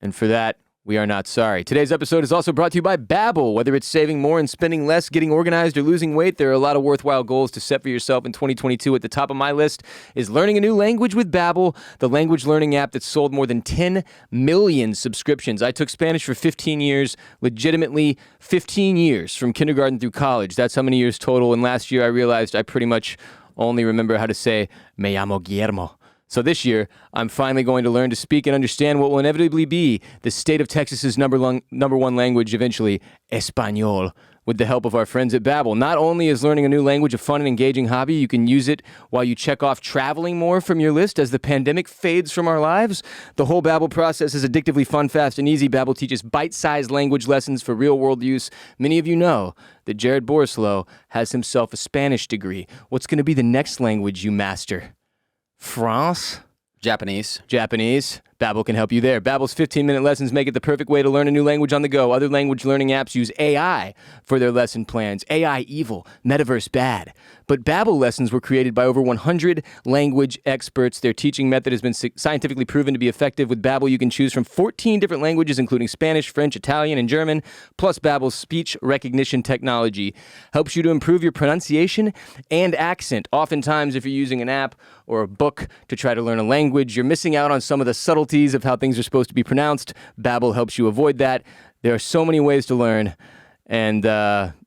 And for that, we are not sorry. Today's episode is also brought to you by Babbel. Whether it's saving more and spending less, getting organized, or losing weight, there are a lot of worthwhile goals to set for yourself in 2022. At the top of my list is learning a new language with Babbel, the language learning app that's sold more than 10 million subscriptions. I took Spanish for 15 years, legitimately 15 years, from kindergarten through college. That's how many years total. And last year I realized I pretty much only remember how to say, me llamo Guillermo. So this year, I'm finally going to learn to speak and understand what will inevitably be the state of Texas's number one language eventually, Espanol, with the help of our friends at Babbel. Not only is learning a new language a fun and engaging hobby, you can use it while you check off traveling more from your list as the pandemic fades from our lives. The whole Babbel process is addictively fun, fast, and easy. Babbel teaches bite-sized language lessons for real-world use. Many of you know that Jared Borislow has himself a Spanish degree. What's going to be the next language you master? France? Japanese. Babbel can help you there. Babbel's 15-minute lessons make it the perfect way to learn a new language on the go. Other language learning apps use AI for their lesson plans. AI evil, metaverse bad. But Babbel lessons were created by over 100 language experts. Their teaching method has been scientifically proven to be effective. With Babbel, you can choose from 14 different languages, including Spanish, French, Italian, and German. Plus, Babbel's speech recognition technology helps you to improve your pronunciation and accent. Oftentimes, if you're using an app or a book to try to learn a language, you're missing out on some of the subtleties of how things are supposed to be pronounced. Babbel helps you avoid that. There are so many ways to learn, and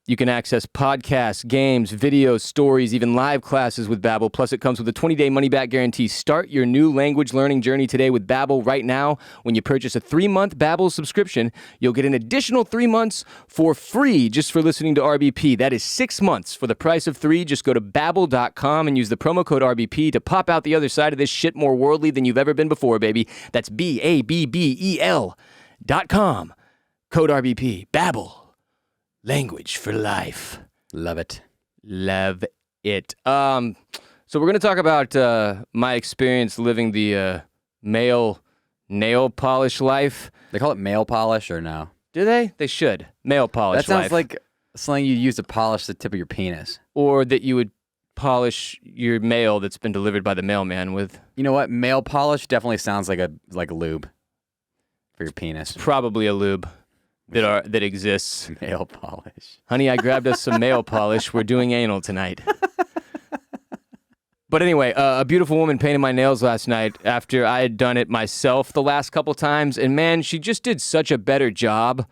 you can access podcasts, games, videos, stories, even live classes with Babbel. Plus, it comes with a 20-day money-back guarantee. Start your new language learning journey today with Babbel. Right now, when you purchase a 3-month Babbel subscription, you'll get an additional 3 months for free just for listening to RBP. That is 6 months for the price of 3. Just go to Babbel.com and use the promo code RBP to pop out the other side of this shit more worldly than you've ever been before, baby. That's Babbel.com. Code RBP. Babbel. Language for life. Love it. Love it. So we're going to talk about my experience living the male nail polish life. They call it male polish or no? Do they? They should. Male polish That sounds life. like something you use to polish the tip of your penis. Or that you would polish your mail that's been delivered by the mailman with. You know what? Male polish definitely sounds like a lube for your penis. Probably a lube that exists. Male polish. Honey, I grabbed us some nail polish. We're doing anal tonight. But anyway, a beautiful woman painted my nails last night after I had done it myself the last couple times. And man, she just did such a better job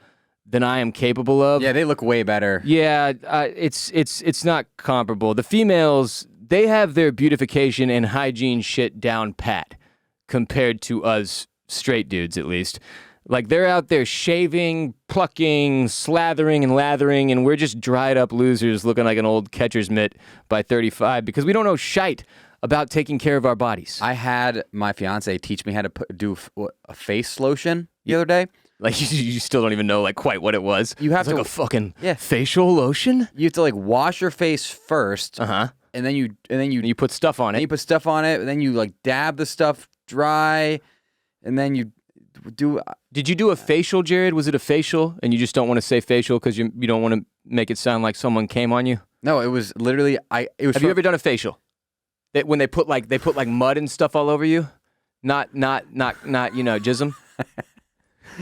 than I am capable of. Yeah, they look way better. Yeah, it's not comparable. The females, they have their beautification and hygiene shit down pat compared to us straight dudes, at least. Like, they're out there shaving, plucking, slathering, and lathering, and we're just dried up losers looking like an old catcher's mitt by 35 because we don't know shite about taking care of our bodies. I had my fiance teach me how to do a face lotion the other day. Like, you still don't even know, like, quite what it was. You have it's to like a fucking facial lotion? You have to, like, wash your face first. Uh-huh. And then you put stuff on it. And you put stuff on it, and then you, like, dab the stuff dry, and then you do... Did you do a facial, Jared? Was it a facial? And you just don't want to say facial because you don't want to make it sound like someone came on you? No, it was literally... Have you ever done a facial? When they put like mud and stuff all over you? Not jism?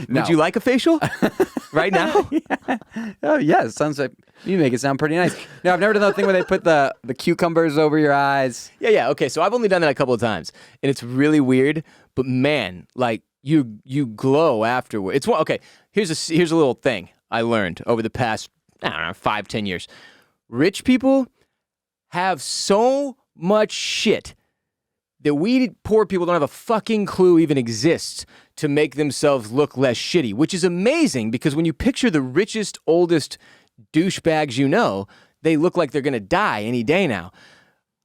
No. Would you like a facial? Right now? Yeah. Oh, yeah. It sounds like... You make it sound pretty nice. No, I've never done that thing where they put the cucumbers over your eyes. Yeah. Okay, so I've only done that a couple of times. And it's really weird. But man, like... You glow afterward. It's one. Okay, here's a little thing I learned over the past 5-10 years. Rich people have so much shit that we poor people don't have a fucking clue even exists to make themselves look less shitty, which is amazing because when you picture the richest, oldest douchebags you know, they look like they're gonna die any day now.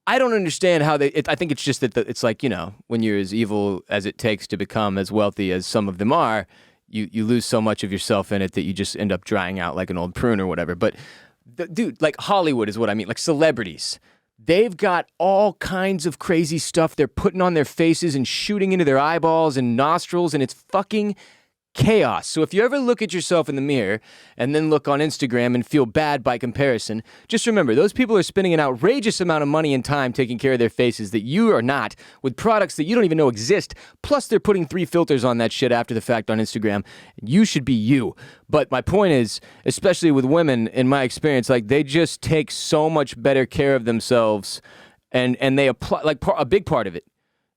I don't understand how I think it's just that it's like, when you're as evil as it takes to become as wealthy as some of them are, you lose so much of yourself in it that you just end up drying out like an old prune or whatever. But, dude, like Hollywood is what I mean, like celebrities. They've got all kinds of crazy stuff they're putting on their faces and shooting into their eyeballs and nostrils, and it's fucking chaos. So if you ever look at yourself in the mirror and then look on Instagram and feel bad by comparison, just remember, those people are spending an outrageous amount of money and time taking care of their faces that you are not, with products that you don't even know exist. Plus, they're putting 3 filters on that shit after the fact on Instagram. You should be you. But my point is, especially with women, in my experience, like, they just take so much better care of themselves, and they apply, like, a big part of it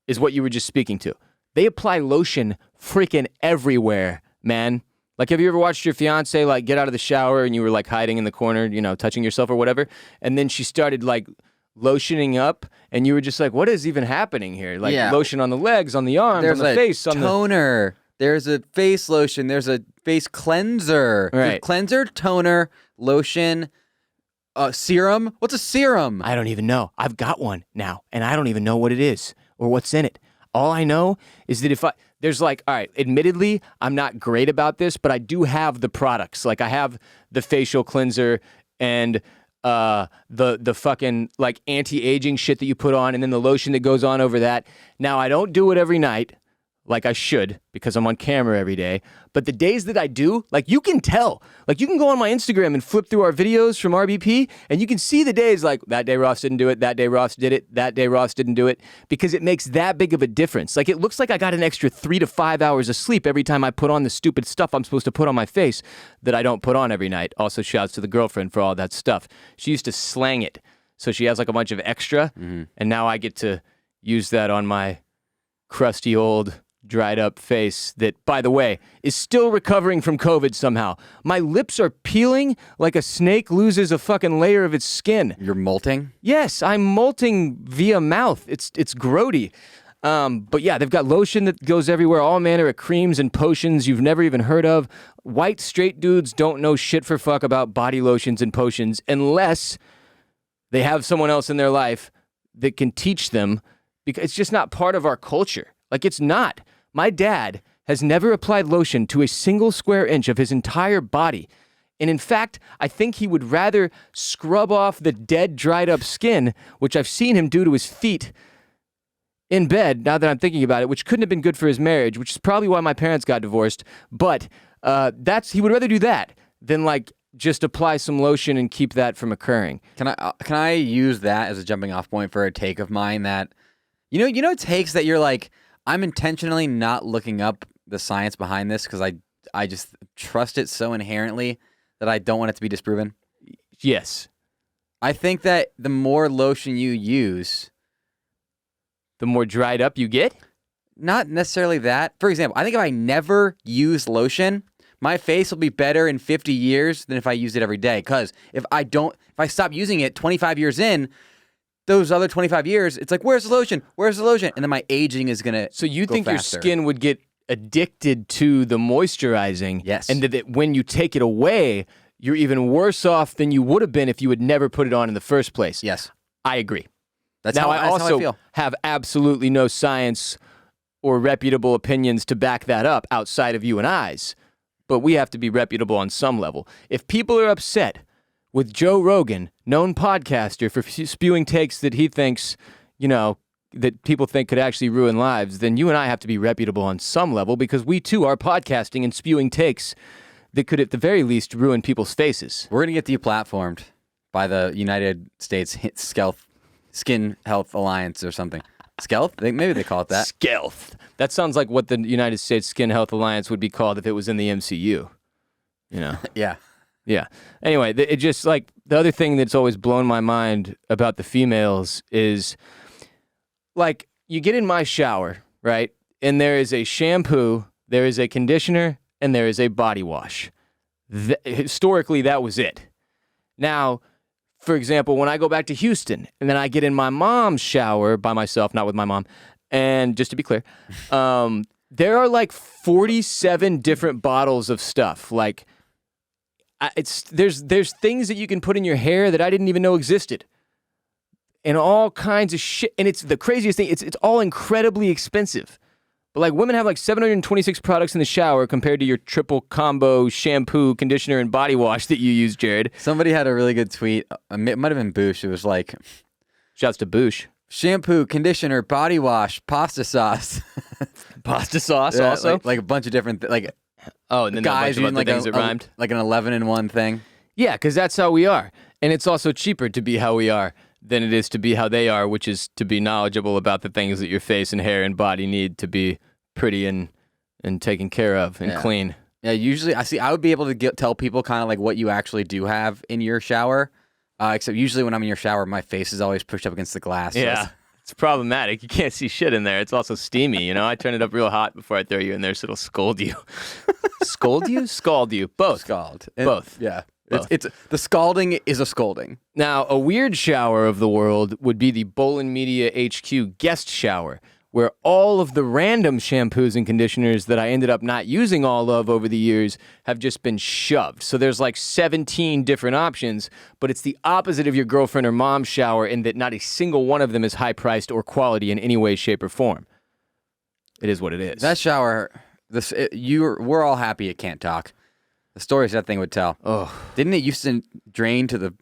is what you were just speaking to. They apply lotion freaking everywhere, man. Like, have you ever watched your fiance, like, get out of the shower and you were, like, hiding in the corner, you know, touching yourself or whatever, and then she started, like, lotioning up, and you were just like, what is even happening here? Like, lotion on the legs, on the arms, on the face, on the toner. There's a face lotion. There's a face cleanser. Right. Cleanser, toner, lotion, serum. What's a serum? I don't even know. I've got one now, and I don't even know what it is or what's in it. All I know is that there's like, all right, admittedly, I'm not great about this, but I do have the products. Like, I have the facial cleanser and the fucking, like, anti-aging shit that you put on, and then the lotion that goes on over that. Now, I don't do it every night like I should, because I'm on camera every day. But the days that I do, like, you can tell. Like, you can go on my Instagram and flip through our videos from RBP, and you can see the days, like, that day Ross didn't do it, that day Ross did it, that day Ross didn't do it, because it makes that big of a difference. Like, it looks like I got an extra 3 to 5 hours of sleep every time I put on the stupid stuff I'm supposed to put on my face that I don't put on every night. Also, shouts to the girlfriend for all that stuff. She used to slang it. So she has, like, a bunch of extra, and now I get to use that on my crusty old dried up face that, by the way, is still recovering from COVID somehow. My lips are peeling like a snake loses a fucking layer of its skin. You're molting? Yes, I'm molting via mouth. It's grody. But yeah, they've got lotion that goes everywhere, all manner of creams and potions you've never even heard of. White straight dudes don't know shit for fuck about body lotions and potions unless they have someone else in their life that can teach them, because it's just not part of our culture. Like, it's not. My dad has never applied lotion to a single square inch of his entire body. And in fact, I think he would rather scrub off the dead, dried up skin, which I've seen him do to his feet in bed, now that I'm thinking about it, which couldn't have been good for his marriage, which is probably why my parents got divorced. But he would rather do that than, like, just apply some lotion and keep that from occurring. Can I use that as a jumping off point for a take of mine that, you know takes that you're like, I'm intentionally not looking up the science behind this because I just trust it so inherently that I don't want it to be disproven? Yes. I think that the more lotion you use, the more dried up you get? Not necessarily that. For example, I think if I never use lotion, my face will be better in 50 years than if I use it every day. Because if I stop using it 25 years in, those other 25 years, it's like, where's the lotion? Where's the lotion? And then my aging is going to So you think faster. Your skin would get addicted to the moisturizing? Yes. And that when you take it away, you're even worse off than you would have been if you had never put it on in the first place? Yes. I agree. That's how I feel. Have absolutely no science or reputable opinions to back that up outside of you and I's. But we have to be reputable on some level. If people are upset with Joe Rogan, known podcaster, for spewing takes that he thinks, that people think could actually ruin lives, then you and I have to be reputable on some level, because we too are podcasting and spewing takes that could at the very least ruin people's faces. We're going to get deplatformed by the United States Skin Health Alliance or something. Skelth? Maybe they call it that. Skelth. That sounds like what the United States Skin Health Alliance would be called if it was in the MCU. Yeah. Yeah. Anyway, it just, like, the other thing that's always blown my mind about the females is, like, you get in my shower, right? And there is a shampoo, there is a conditioner, and there is a body wash. Historically, that was it. Now, for example, when I go back to Houston and then I get in my mom's shower by myself, not with my mom, and just to be clear, there are like 47 different bottles of stuff. Like, there's things that you can put in your hair that I didn't even know existed, and all kinds of shit. And it's the craziest thing. It's all incredibly expensive. But, like, women have like 726 products in the shower compared to your triple combo shampoo, conditioner, and body wash that you use, Jared. Somebody had a really good tweet. It might have been Boosh. It was like, shouts to Boosh. Shampoo, conditioner, body wash, pasta sauce. Pasta sauce also? Like a bunch of different Oh, and then guys a bunch of using other things that rhymed. like an 11-in-1 thing. Yeah, because that's how we are. And it's also cheaper to be how we are than it is to be how they are, which is to be knowledgeable about the things that your face and hair and body need to be pretty and taken care of and clean. Yeah, usually I would be able to tell people kind of like what you actually do have in your shower. Except usually when I'm in your shower, my face is always pushed up against the glass. Yeah, it's problematic. You can't see shit in there. It's also steamy, I turn it up real hot before I throw you in there so it'll scold you. Scold you? Scald you. Both. Scald. Both. Yeah. Both. It's the scalding is a scolding. Now, a weird shower of the world would be the Bolen Media HQ guest shower, where all of the random shampoos and conditioners that I ended up not using all of over the years have just been shoved. So there's like 17 different options, but it's the opposite of your girlfriend or mom's shower in that not a single one of them is high-priced or quality in any way, shape, or form. It is what it is. That shower, we're all happy it can't talk. The stories that thing would tell. Oh, didn't it used to drain to the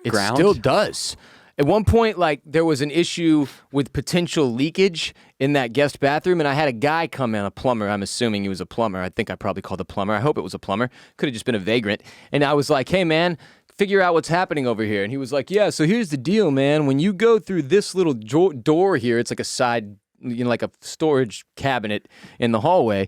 ground? It still does. At one point, there was an issue with potential leakage in that guest bathroom, and I had a guy come in, a plumber. I'm assuming he was a plumber. I think I probably called a plumber. I hope it was a plumber. Could have just been a vagrant. And I was like, hey, man, figure out what's happening over here. And he was like, yeah, so here's the deal, man. When you go through this little door here, it's like a side, like a storage cabinet in the hallway.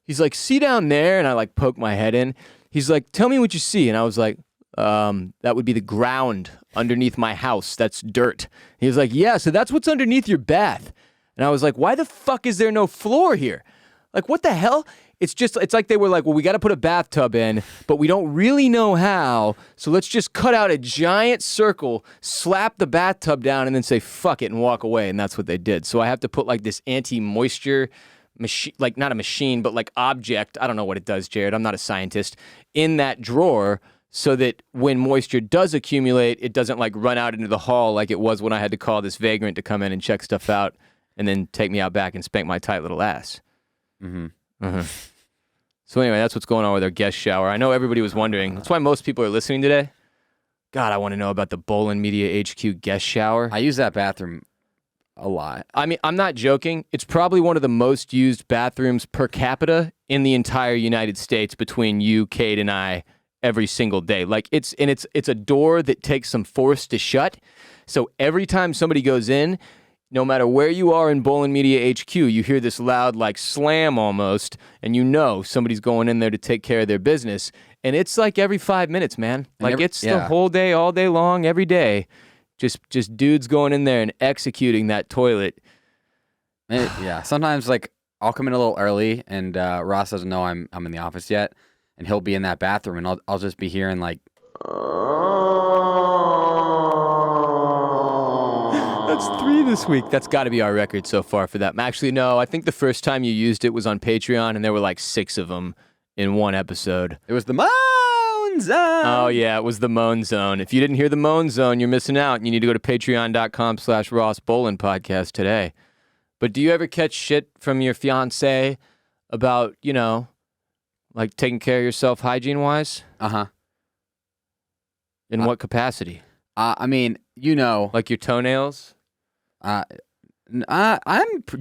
He's like, see down there? And I poke my head in. He's like, tell me what you see. And I was like, that would be the ground underneath my house. That's dirt. He was like, yeah, so that's what's underneath your bath. And I was like, why the fuck is there no floor here? What the hell? It's like they were like, well, we got to put a bathtub in, but we don't really know how. So let's just cut out a giant circle, slap the bathtub down, and then say, fuck it, and walk away. And that's what they did. So I have to put this anti-moisture machine, not a machine, but object. I don't know what it does, Jared. I'm not a scientist. In that drawer, so that when moisture does accumulate, it doesn't run out into the hall like it was when I had to call this vagrant to come in and check stuff out and then take me out back and spank my tight little ass. Mm-hmm. Mm-hmm. So anyway, that's what's going on with our guest shower. I know everybody was wondering. That's why most people are listening today. God, I want to know about the Bolen Media HQ guest shower. I use that bathroom a lot. I mean, I'm not joking. It's probably one of the most used bathrooms per capita in the entire United States between you, Kate, and I every single day. It's a door that takes some force to shut. So every time somebody goes in, no matter where you are in Bolen Media HQ, you hear this loud slam almost, and somebody's going in there to take care of their business. And it's every 5 minutes, man. The whole day, all day long, every day. Just dudes going in there and executing that toilet. Yeah. Sometimes I'll come in a little early and Ross doesn't know I'm in the office yet, and he'll be in that bathroom and I'll just be hearing That's 3 this week. That's got to be our record so far for that. Actually, no. I think the first time you used it was on Patreon, and there were 6 of them in one episode. It was the Moan Zone. Oh, yeah, it was the Moan Zone. If you didn't hear the Moan Zone, you're missing out. You need to go to patreon.com/Ross Bolen podcast today. But do you ever catch shit from your fiance about, taking care of yourself hygiene-wise? Uh-huh. In what capacity? I mean, Like your toenails? I'm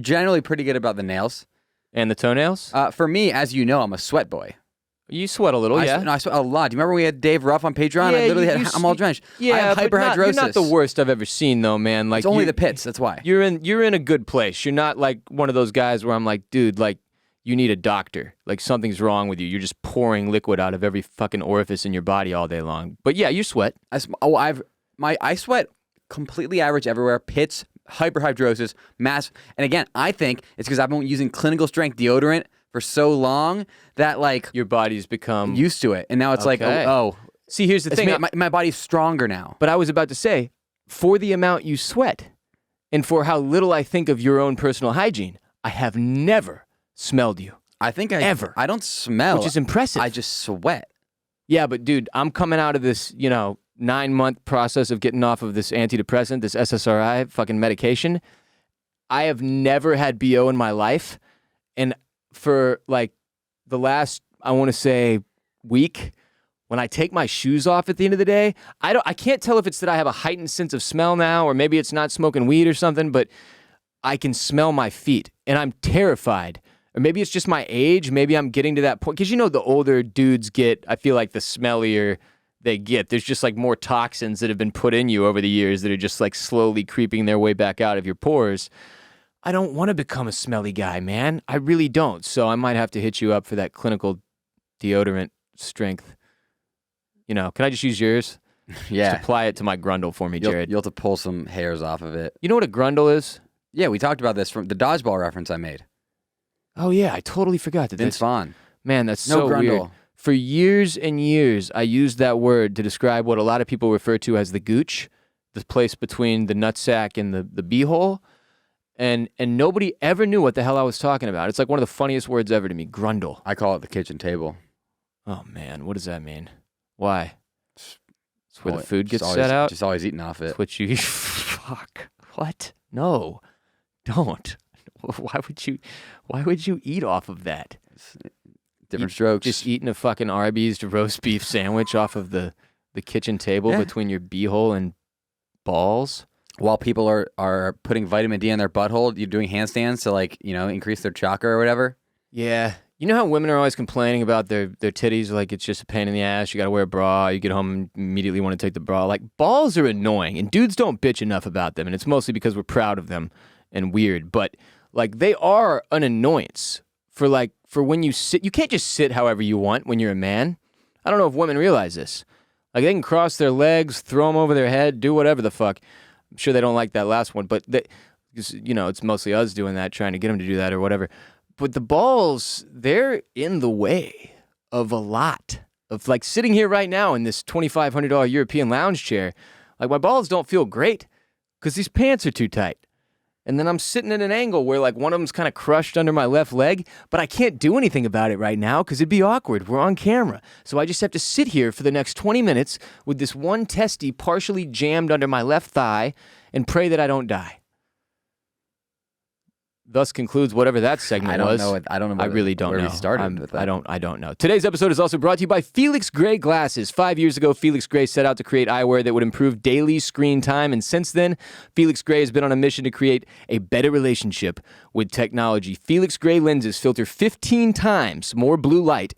generally pretty good about the nails. And the toenails? For me, as you know, I'm a sweat boy. You sweat a little, yeah. I sweat a lot. Do you remember when we had Dave Ruff on Patreon? Yeah, I'm all drenched. Yeah, I have hyperhidrosis. You're not the worst I've ever seen, though, man. It's only the pits. That's why. You're in a good place. You're not one of those guys where I'm like, dude, you need a doctor. Something's wrong with you. You're just pouring liquid out of every fucking orifice in your body all day long. But yeah, you sweat. I sweat completely average everywhere. Pits, hyperhidrosis, mass. And again, I think it's because I've been using clinical strength deodorant for so long that your body's become used to it. And now it's okay. See, here's the thing. My body's stronger now. But I was about to say, for the amount you sweat and for how little I think of your own personal hygiene, I have never smelled you. I think ever. I don't smell. Which is impressive. I just sweat. Yeah, but dude, I'm coming out of this, 9-month process of getting off of this antidepressant, this SSRI fucking medication. I have never had BO in my life. And for the last, I want to say, week, when I take my shoes off at the end of the day, I can't tell if it's that I have a heightened sense of smell now, or maybe it's not smoking weed or something, but I can smell my feet. And I'm terrified Or maybe it's just my age. Maybe I'm getting to that point. Because the older dudes get, I feel like the smellier they get. There's just like more toxins that have been put in you over the years that are just like slowly creeping their way back out of your pores. I don't want to become a smelly guy, man. I really don't. So I might have to hit you up for that clinical deodorant strength. Can I just use yours? Yeah. Just apply it to my grundle for me, Jared. You'll have to pull some hairs off of it. You know what a grundle is? Yeah, we talked about this from the dodgeball reference I made. Oh, yeah. I totally forgot that. Vince Vaughn. Man, that's so weird. For years and years, I used that word to describe what a lot of people refer to as the gooch, the place between the nutsack and the beehole. And nobody ever knew what the hell I was talking about. It's like one of the funniest words ever to me, grundle. I call it the kitchen table. Oh, man. What does that mean? Why? It's where the food gets set out? Just always eating off it. It's what you eat. Fuck. What? No. Don't. Why would you eat off of that? Different strokes. Just eating a fucking Arby's roast beef sandwich off of the kitchen table between your beehole and balls? While people are putting vitamin D in their butthole, you're doing handstands to increase their chakra or whatever. Yeah. You know how women are always complaining about their titties, like it's just a pain in the ass, you gotta wear a bra, you get home and immediately want to take the bra. Like, balls are annoying, and dudes don't bitch enough about them, and it's mostly because we're proud of them and weird, but like they are an annoyance for when you sit. You can't just sit however you want when you're a man. I don't know if women realize this. Like, they can cross their legs, throw them over their head, do whatever the fuck. I'm sure they don't like that last one, but it's mostly us doing that, trying to get them to do that or whatever. But the balls, they're in the way of a lot. Of like sitting here right now in this $2,500 European lounge chair, like my balls don't feel great because these pants are too tight. And then I'm sitting at an angle where like one of them's kind of crushed under my left leg, but I can't do anything about it right now because it'd be awkward. We're on camera. So I just have to sit here for the next 20 minutes with this one testy partially jammed under my left thigh and pray that I don't die. Thus concludes whatever that segment was. I don't know. I really don't know. Where we started with that. I don't know. Today's episode is also brought to you by Felix Gray Glasses. 5 years ago, Felix Gray set out to create eyewear that would improve daily screen time, and since then, Felix Gray has been on a mission to create a better relationship with technology. Felix Gray lenses filter 15 times more blue light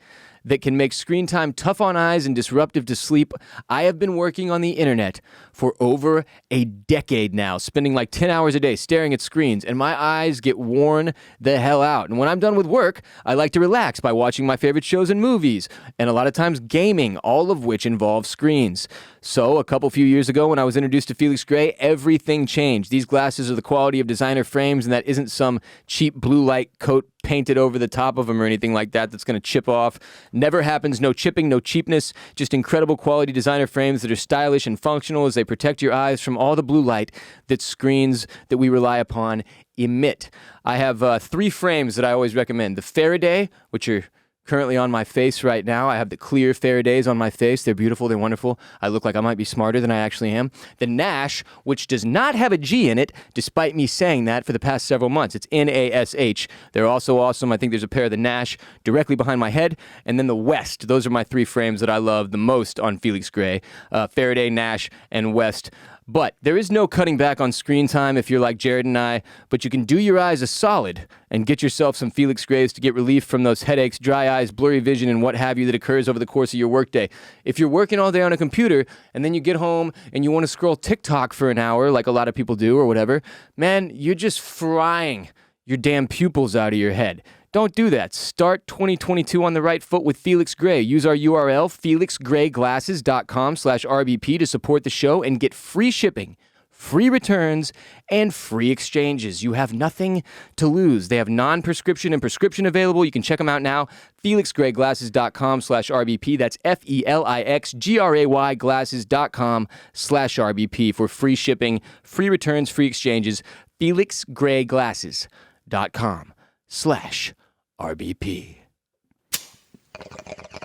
that can make screen time tough on eyes and disruptive to sleep. I have been working on the internet for over a decade now, spending like 10 hours a day staring at screens, and my eyes get worn the hell out. And when I'm done with work, I like to relax by watching my favorite shows and movies, and a lot of times gaming, all of which involve screens. So a few years ago when I was introduced to Felix Gray, everything changed. These glasses are the quality of designer frames, and that isn't some cheap blue light coat painted over the top of them or anything like that that's going to chip off. Never happens. No chipping, no cheapness. Just incredible quality designer frames that are stylish and functional as they protect your eyes from all the blue light that screens that we rely upon emit. I have 3 frames that I always recommend. The Faraday, which are currently on my face right now. I have the clear Faradays on my face. They're beautiful. They're wonderful. I look like I might be smarter than I actually am. The Nash, which does not have a G in it, despite me saying that for the past several months. It's Nash. They're also awesome. I think there's a pair of the Nash directly behind my head. And then the West. Those are my 3 frames that I love the most on Felix Gray. Faraday, Nash, and West. But there is no cutting back on screen time if you're like Jared and I, but you can do your eyes a solid and get yourself some Felix Grays to get relief from those headaches, dry eyes, blurry vision, and what have you that occurs over the course of your workday. If you're working all day on a computer and then you get home and you want to scroll TikTok for an hour like a lot of people do or whatever, man, you're just frying your damn pupils out of your head. Don't do that. Start 2022 on the right foot with Felix Gray. Use our URL, felixgrayglasses.com/RBP to support the show and get free shipping, free returns, and free exchanges. You have nothing to lose. They have non-prescription and prescription available. You can check them out now. felixgrayglasses.com/RBP. That's FELIXGRAY glasses.com/RBP for free shipping, free returns, free exchanges. felixgrayglasses.com/RBP.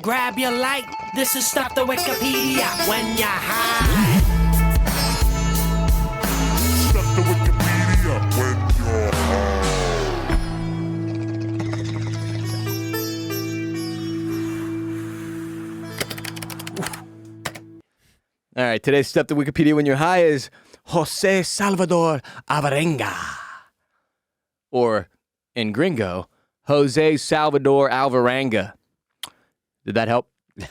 Grab your light, this is Stop the Wikipedia when you're high. Stop the Wikipedia when you're high. All right, today's Stop the Wikipedia when you're high is Jose Salvador Alvarenga. Or, in Gringo, Jose Salvador Alvarenga. Did that help?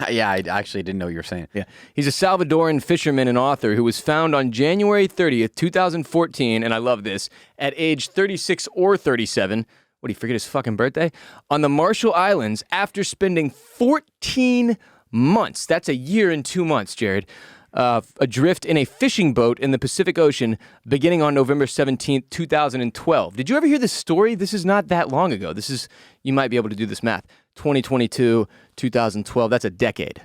Yeah, I actually didn't know what you were saying. Yeah. He's a Salvadoran fisherman and author who was found on January 30th, 2014, and I love this, at age 36 or 37. What, did he forget his fucking birthday? On the Marshall Islands after spending 14 months. That's a year and 2 months, Jared. Adrift in a fishing boat in the Pacific Ocean beginning on November 17th, 2012. Did you ever hear this story? This is not that long ago. This is, you might be able to do this math. 2022, 2012, that's a decade.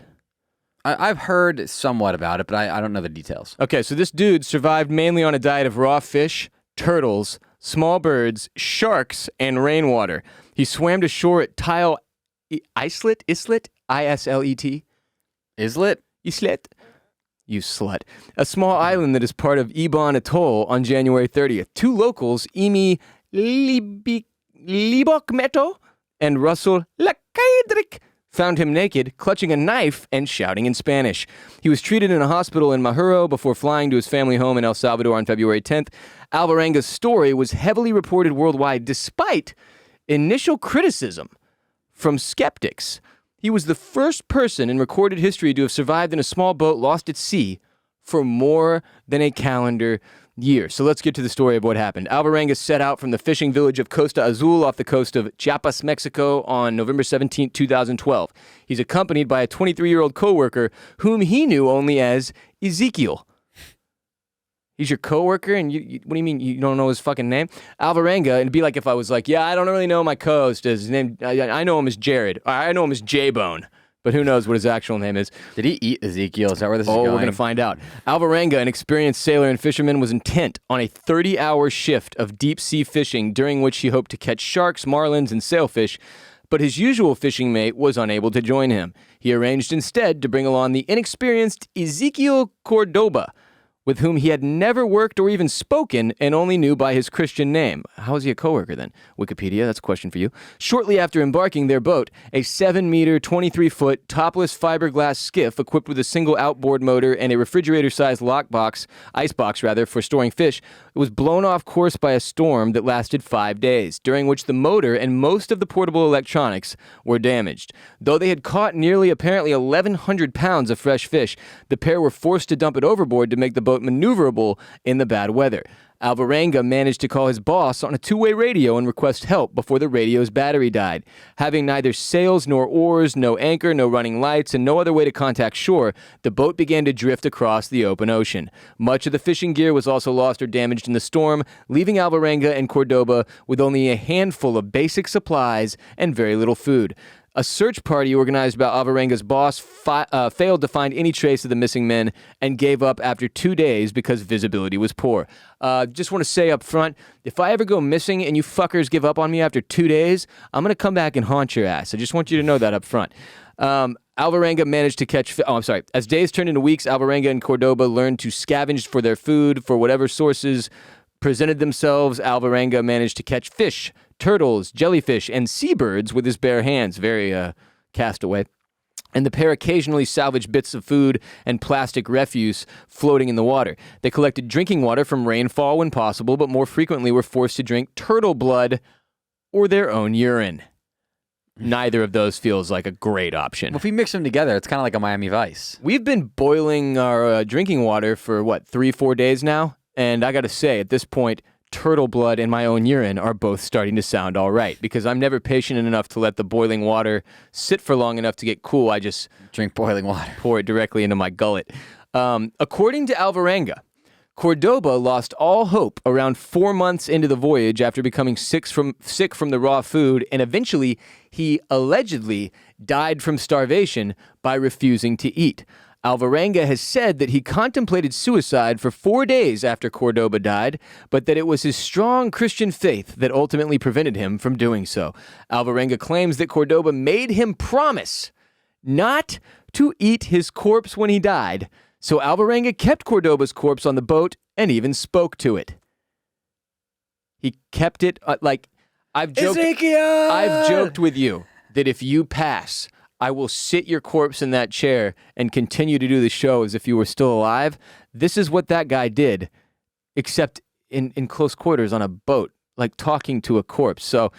I've heard somewhat about it, but I don't know the details. Okay, so this dude survived mainly on a diet of raw fish, turtles, small birds, sharks, and rainwater. He swam to shore at Islet, Islet, I-S-L-E-T. Islet? Islet. You slut. A small island that is part of Ibon Atoll on January 30th. Two locals, Emi Libokmeto and Russell Lakaidrik, found him naked, clutching a knife and shouting in Spanish. He was treated in a hospital in Majuro before flying to his family home in El Salvador on February 10th. Alvarenga's story was heavily reported worldwide despite initial criticism from skeptics. He was the first person in recorded history to have survived in a small boat lost at sea for more than a calendar year. So let's get to the story of what happened. Alvarenga set out from the fishing village of Costa Azul off the coast of Chiapas, Mexico on November 17, 2012. He's accompanied by a 23-year-old coworker whom he knew only as Ezekiel. He's your coworker, and you what do you mean you don't know his fucking name? Alvarenga, and it'd be like if I was like, yeah, I don't really know my co-host. His name, I know him as Jared. I know him as J-Bone, but who knows what his actual name is. Did he eat Ezekiel? Is that where this is going? Oh, we're going to find out. Alvarenga, an experienced sailor and fisherman, was intent on a 30-hour shift of deep-sea fishing during which he hoped to catch sharks, marlins, and sailfish, but his usual fishing mate was unable to join him. He arranged instead to bring along the inexperienced Ezekiel Cordoba, with whom he had never worked or even spoken and only knew by his Christian name. How is he a coworker then? Wikipedia, that's a question for you. Shortly after embarking their boat, a 7-meter, 23-foot, topless fiberglass skiff equipped with a single outboard motor and a refrigerator-sized icebox for storing fish, was blown off course by a storm that lasted 5 days, during which the motor and most of the portable electronics were damaged. Though they had caught nearly apparently 1,100 pounds of fresh fish, the pair were forced to dump it overboard to make the boat maneuverable in the bad weather. Alvarenga managed to call his boss on a two-way radio and request help before the radio's battery died. Having neither sails nor oars, no anchor, no running lights, and no other way to contact shore, the boat began to drift across the open ocean. Much of the fishing gear was also lost or damaged in the storm, leaving Alvarenga and Cordoba with only a handful of basic supplies and very little food. A search party organized by Alvarenga's boss failed to find any trace of the missing men and gave up after 2 days because visibility was poor. Just want to say up front, if I ever go missing and you fuckers give up on me after 2 days, I'm going to come back and haunt your ass. I just want you to know that up front. Alvarenga managed to catch... As days turned into weeks, Alvarenga and Cordoba learned to scavenge for their food for whatever sources presented themselves. Alvarenga managed to catch fish, turtles, jellyfish, and seabirds with his bare hands, very castaway. And the pair occasionally salvaged bits of food and plastic refuse floating in the water. They collected drinking water from rainfall when possible, but more frequently were forced to drink turtle blood or their own urine. Neither of those feels like a great option. Well, if we mix them together, it's kind of like a Miami Vice. We've been boiling our drinking water for, 3-4 days now? And I got to say, at this point, turtle blood and my own urine are both starting to sound all right, because I'm never patient enough to let the boiling water sit for long enough to get cool. I just drink boiling water, pour it directly into my gullet. According to Alvarenga, Cordoba lost all hope around 4 months into the voyage after becoming sick from the raw food, and eventually he allegedly died from starvation by refusing to eat. Alvarenga has said that he contemplated suicide for 4 days after Cordoba died, but that it was his strong Christian faith that ultimately prevented him from doing so. Alvarenga claims that Cordoba made him promise not to eat his corpse when he died, so Alvarenga kept Cordoba's corpse on the boat and even spoke to it. He kept it I've joked with you that if you pass, I will sit your corpse in that chair and continue to do the show as if you were still alive. This is what that guy did, except in close quarters on a boat, like talking to a corpse. So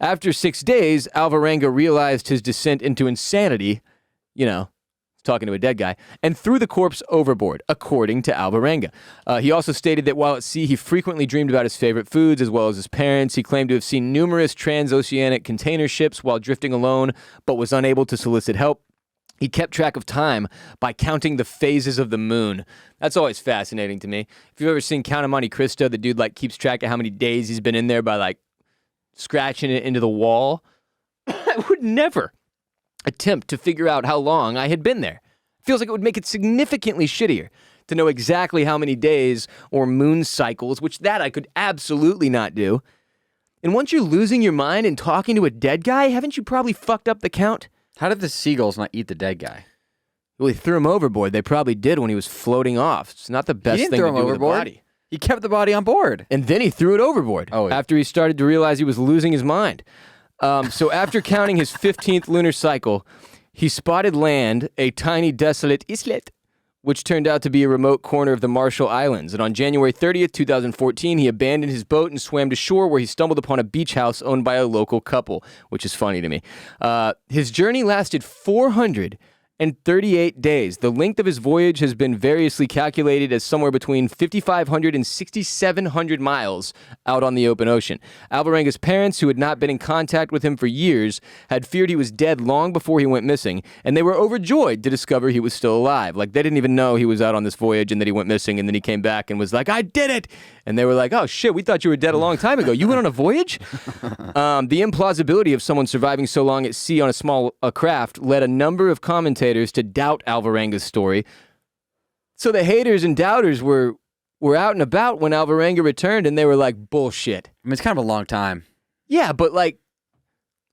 After 6 days, Alvarenga realized his descent into insanity, talking to a dead guy, and threw the corpse overboard, according to Alvarenga. He also stated that while at sea, he frequently dreamed about his favorite foods as well as his parents. He claimed to have seen numerous transoceanic container ships while drifting alone, but was unable to solicit help. He kept track of time by counting the phases of the moon. That's always fascinating to me. If you've ever seen Count of Monte Cristo, the dude keeps track of how many days he's been in there by scratching it into the wall. I would never attempt to figure out how long I had been there. Feels like it would make it significantly shittier to know exactly how many days or moon cycles, which that I could absolutely not do. And once you're losing your mind and talking to a dead guy, haven't you probably fucked up the count? How did the seagulls not eat the dead guy? Well, he threw him overboard. They probably did when he was floating off. It's not the best thing to do with a body. He kept the body on board. And then he threw it overboard after he started to realize he was losing his mind. So after counting his 15th lunar cycle, he spotted land, a tiny desolate islet, which turned out to be a remote corner of the Marshall Islands. And on January 30th, 2014, he abandoned his boat and swam to shore where he stumbled upon a beach house owned by a local couple, which is funny to me. His journey lasted 438 days. The length of his voyage has been variously calculated as somewhere between 5,500 and 6,700 miles out on the open ocean. Alvarenga's parents, who had not been in contact with him for years, had feared he was dead long before he went missing, and they were overjoyed to discover he was still alive. They didn't even know he was out on this voyage and that he went missing, and then he came back and was like, I did it! And they were like, oh shit, we thought you were dead a long time ago. You went on a voyage? The implausibility of someone surviving so long at sea on a small craft led a number of commentators to doubt Alvarenga's story. So the haters and doubters were out and about when Alvarenga returned, and they were like, bullshit. I mean, it's kind of a long time. Yeah, but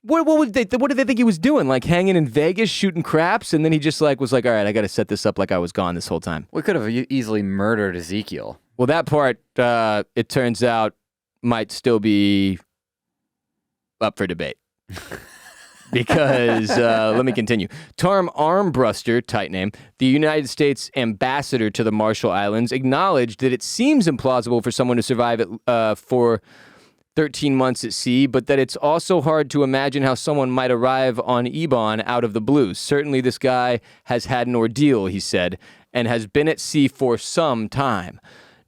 what did they think he was doing? Hanging in Vegas, shooting craps, and then he just was like, all right, I got to set this up like I was gone this whole time. We could have easily murdered Ezekiel. Well, that part, it turns out, might still be up for debate. Because, let me continue. Tom Armbruster, tight name, the United States ambassador to the Marshall Islands, acknowledged that it seems implausible for someone to survive for 13 months at sea, but that it's also hard to imagine how someone might arrive on Ebon out of the blue. Certainly this guy has had an ordeal, he said, and has been at sea for some time.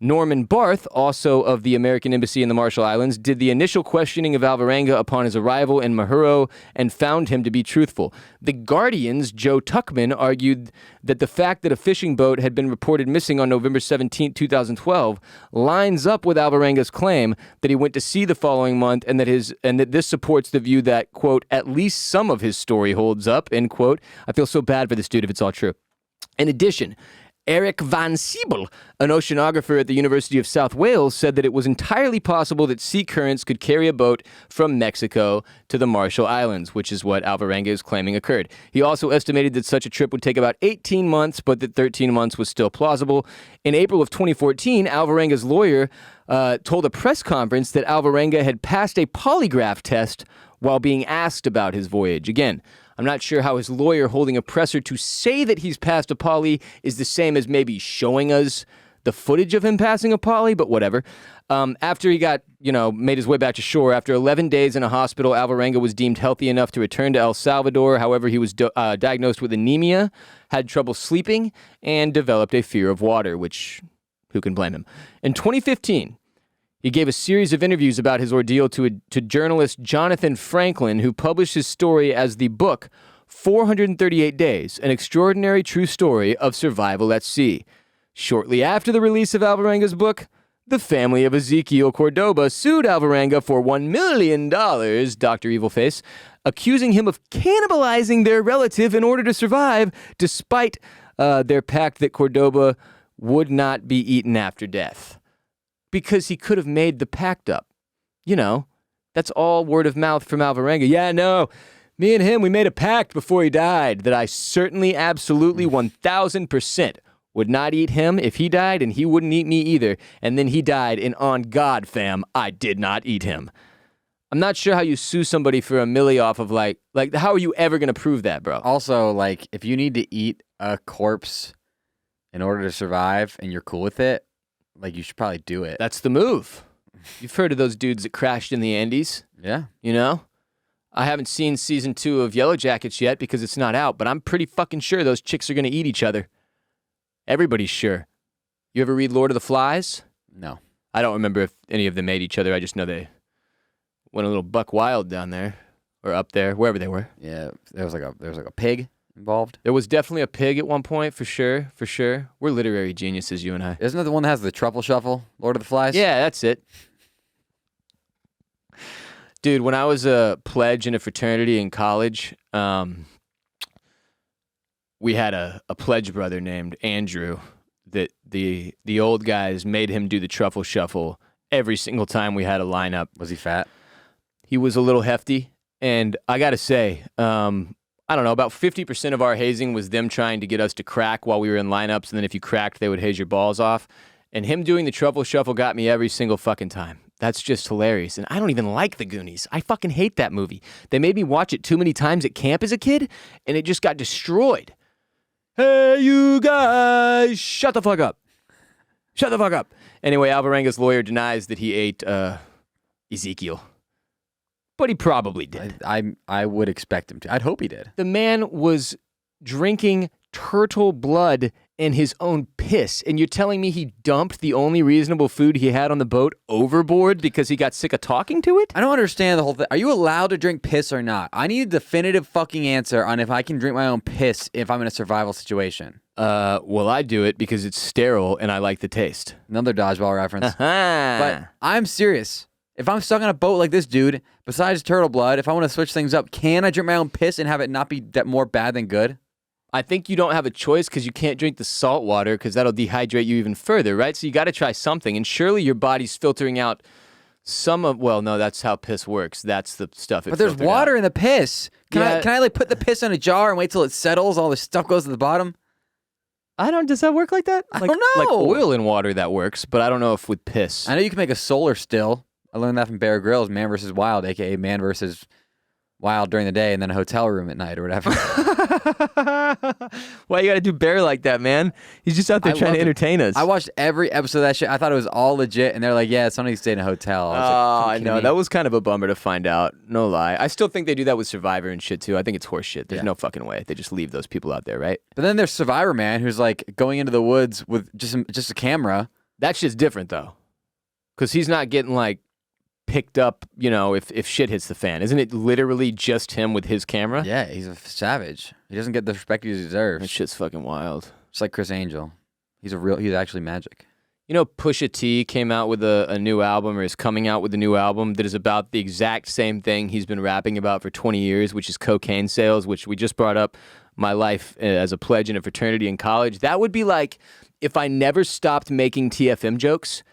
Norman Barth, also of the American Embassy in the Marshall Islands, did the initial questioning of Alvarenga upon his arrival in Mahuro and found him to be truthful. The Guardian's Joe Tuckman argued that the fact that a fishing boat had been reported missing on November 17, 2012, lines up with Alvarenga's claim that he went to sea the following month and that this supports the view that, quote, at least some of his story holds up, end quote. I feel so bad for this dude if it's all true. In addition, Eric Van Siebel, an oceanographer at the University of South Wales, said that it was entirely possible that sea currents could carry a boat from Mexico to the Marshall Islands, which is what Alvarenga is claiming occurred. He also estimated that such a trip would take about 18 months, but that 13 months was still plausible. In April of 2014, Alvarenga's lawyer told a press conference that Alvarenga had passed a polygraph test while being asked about his voyage. Again, I'm not sure how his lawyer holding a presser to say that he's passed a poly is the same as maybe showing us the footage of him passing a poly, but whatever. After he got, made his way back to shore, after 11 days in a hospital, Alvarenga was deemed healthy enough to return to El Salvador. However, he was diagnosed with anemia, had trouble sleeping, and developed a fear of water, which, who can blame him? In 2015, he gave a series of interviews about his ordeal to journalist Jonathan Franklin, who published his story as the book 438 Days, An Extraordinary True Story of Survival at Sea. Shortly after the release of Alvarenga's book, the family of Ezekiel Cordoba sued Alvarenga for $1 million, Dr. Evilface, accusing him of cannibalizing their relative in order to survive, despite their pact that Cordoba would not be eaten after death. Because he could have made the pact up. That's all word of mouth from Alvarenga. Yeah, no, me and him, we made a pact before he died that I certainly, absolutely, 1,000% would not eat him if he died, and he wouldn't eat me either. And then he died, and on God, fam, I did not eat him. I'm not sure how you sue somebody for a milli off of how are you ever going to prove that, bro? Also, if you need to eat a corpse in order to survive and you're cool with it, you should probably do it. That's the move. You've heard of those dudes that crashed in the Andes? Yeah. I haven't seen season 2 of Yellow Jackets yet because it's not out, but I'm pretty fucking sure those chicks are going to eat each other. Everybody's sure. You ever read Lord of the Flies? No. I don't remember if any of them ate each other. I just know they went a little buck wild down there or up there, wherever they were. Yeah, there was like a pig involved. There was definitely a pig at one point, for sure, for sure. We're literary geniuses, you and I. Isn't that the one that has the truffle shuffle, Lord of the Flies? Yeah, that's it. Dude, when I was a pledge in a fraternity in college, we had a pledge brother named Andrew that the old guys made him do the truffle shuffle every single time we had a lineup. Was he fat? He was a little hefty, and I got to say, I don't know, about 50% of our hazing was them trying to get us to crack while we were in lineups, and then if you cracked, they would haze your balls off. And him doing the truffle shuffle got me every single fucking time. That's just hilarious. And I don't even like The Goonies. I fucking hate that movie. They made me watch it too many times at camp as a kid, and it just got destroyed. Hey, you guys, shut the fuck up. Shut the fuck up. Anyway, Alvarenga's lawyer denies that he ate Ezekiel. But he probably did. I would expect him to. I'd hope he did. The man was drinking turtle blood and his own piss, and you're telling me he dumped the only reasonable food he had on the boat overboard because he got sick of talking to it? I don't understand the whole thing. Are you allowed to drink piss or not? I need a definitive fucking answer on if I can drink my own piss if I'm in a survival situation. Well, I do it because it's sterile and I like the taste. Another dodgeball reference. But I'm serious. If I'm stuck on a boat like this dude, besides turtle blood, if I want to switch things up, can I drink my own piss and have it not be more bad than good? I think you don't have a choice because you can't drink the salt water because that'll dehydrate you even further, right? So you got to try something. And surely your body's filtering out some of, well, no, that's how piss works. That's the stuff it But there's water out. in the piss. Can I like put the piss in a jar and wait till it settles, all the stuff goes to the bottom? Does that work like that? I don't know. Like oil in water, that works, but I don't know if with piss. I know you can make a solar still. I learned that from Bear Grylls, Man vs. Wild, a.k.a. Man vs. Wild during the day and then a hotel room at night or whatever. Why you got to do Bear like that, man? He's just out there trying to entertain us. I watched every episode of that shit. I thought it was all legit, and they're like, yeah, somebody stayed in a hotel. I know. That was kind of a bummer to find out. No lie. I still think they do that with Survivor and shit, too. I think it's horse shit. There's no fucking way. They just leave those people out there, right? But then there's Survivor Man, who's like going into the woods with just a camera. That shit's different, though. Because he's not getting, like, picked up, if shit hits the fan. Isn't it literally just him with his camera? Yeah, he's a savage. He doesn't get the respect he deserves. That shit's fucking wild. Just like Chris Angel. He's actually magic. Pusha T came out with a new album, or is coming out with a new album that is about the exact same thing he's been rapping about for 20 years, which is cocaine sales, which we just brought up my life as a pledge in a fraternity in college. That would be like if I never stopped making TFM jokes,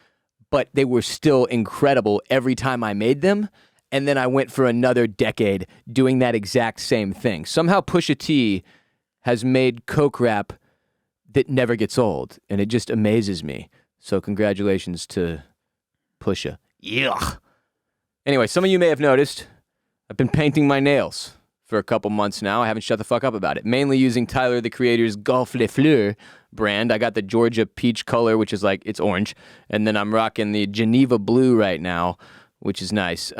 but they were still incredible every time I made them, and then I went for another decade doing that exact same thing. Somehow Pusha T has made coke rap that never gets old, and it just amazes me. So congratulations to Pusha. Yeah. Anyway, some of you may have noticed I've been painting my nails for a couple months now. I haven't shut the fuck up about it. Mainly using Tyler, the Creator's Golf Les Fleurs brand. I got the Georgia peach color, which is like, it's orange. And then I'm rocking the Geneva blue right now, which is nice.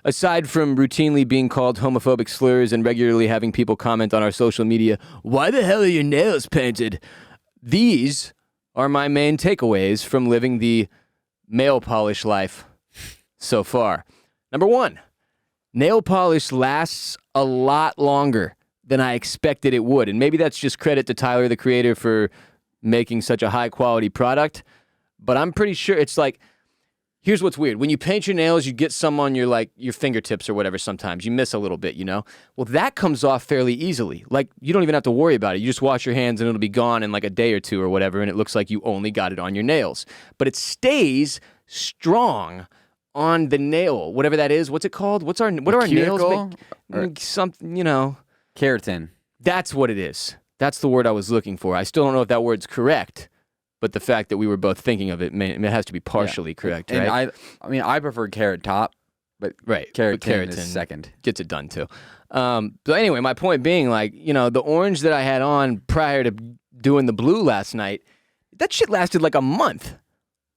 Aside from routinely being called homophobic slurs and regularly having people comment on our social media, why the hell are your nails painted? These are my main takeaways from living the nail polish life so far. Number 1, nail polish lasts a lot longer than I expected it would. And maybe that's just credit to Tyler, the Creator, for making such a high-quality product. But I'm pretty sure it's like, here's what's weird. When you paint your nails, you get some on your fingertips or whatever sometimes. You miss a little bit, Well, that comes off fairly easily. Like, you don't even have to worry about it. You just wash your hands and it'll be gone in like a day or two or whatever, and it looks like you only got it on your nails. But it stays strong on the nail, whatever that is. What's it called? What are our nails make? Something, Keratin. That's what it is. That's the word I was looking for. I still don't know if that word's correct, but the fact that we were both thinking of it, it has to be partially correct, right? And I prefer carrot top, but keratin is second. Gets it done too. So anyway, my point being, the orange that I had on prior to doing the blue last night, that shit lasted like a month.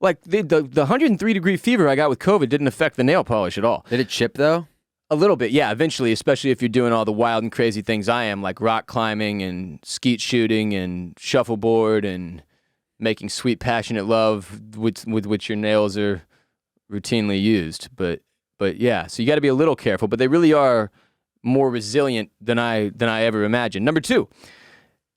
Like the 103-degree fever I got with COVID didn't affect the nail polish at all. Did it chip though? A little bit, yeah, eventually, especially if you're doing all the wild and crazy things I am, like rock climbing and skeet shooting and shuffleboard and making sweet, passionate love with which your nails are routinely used. But yeah, so you got to be a little careful, but they really are more resilient than I ever imagined. Number 2,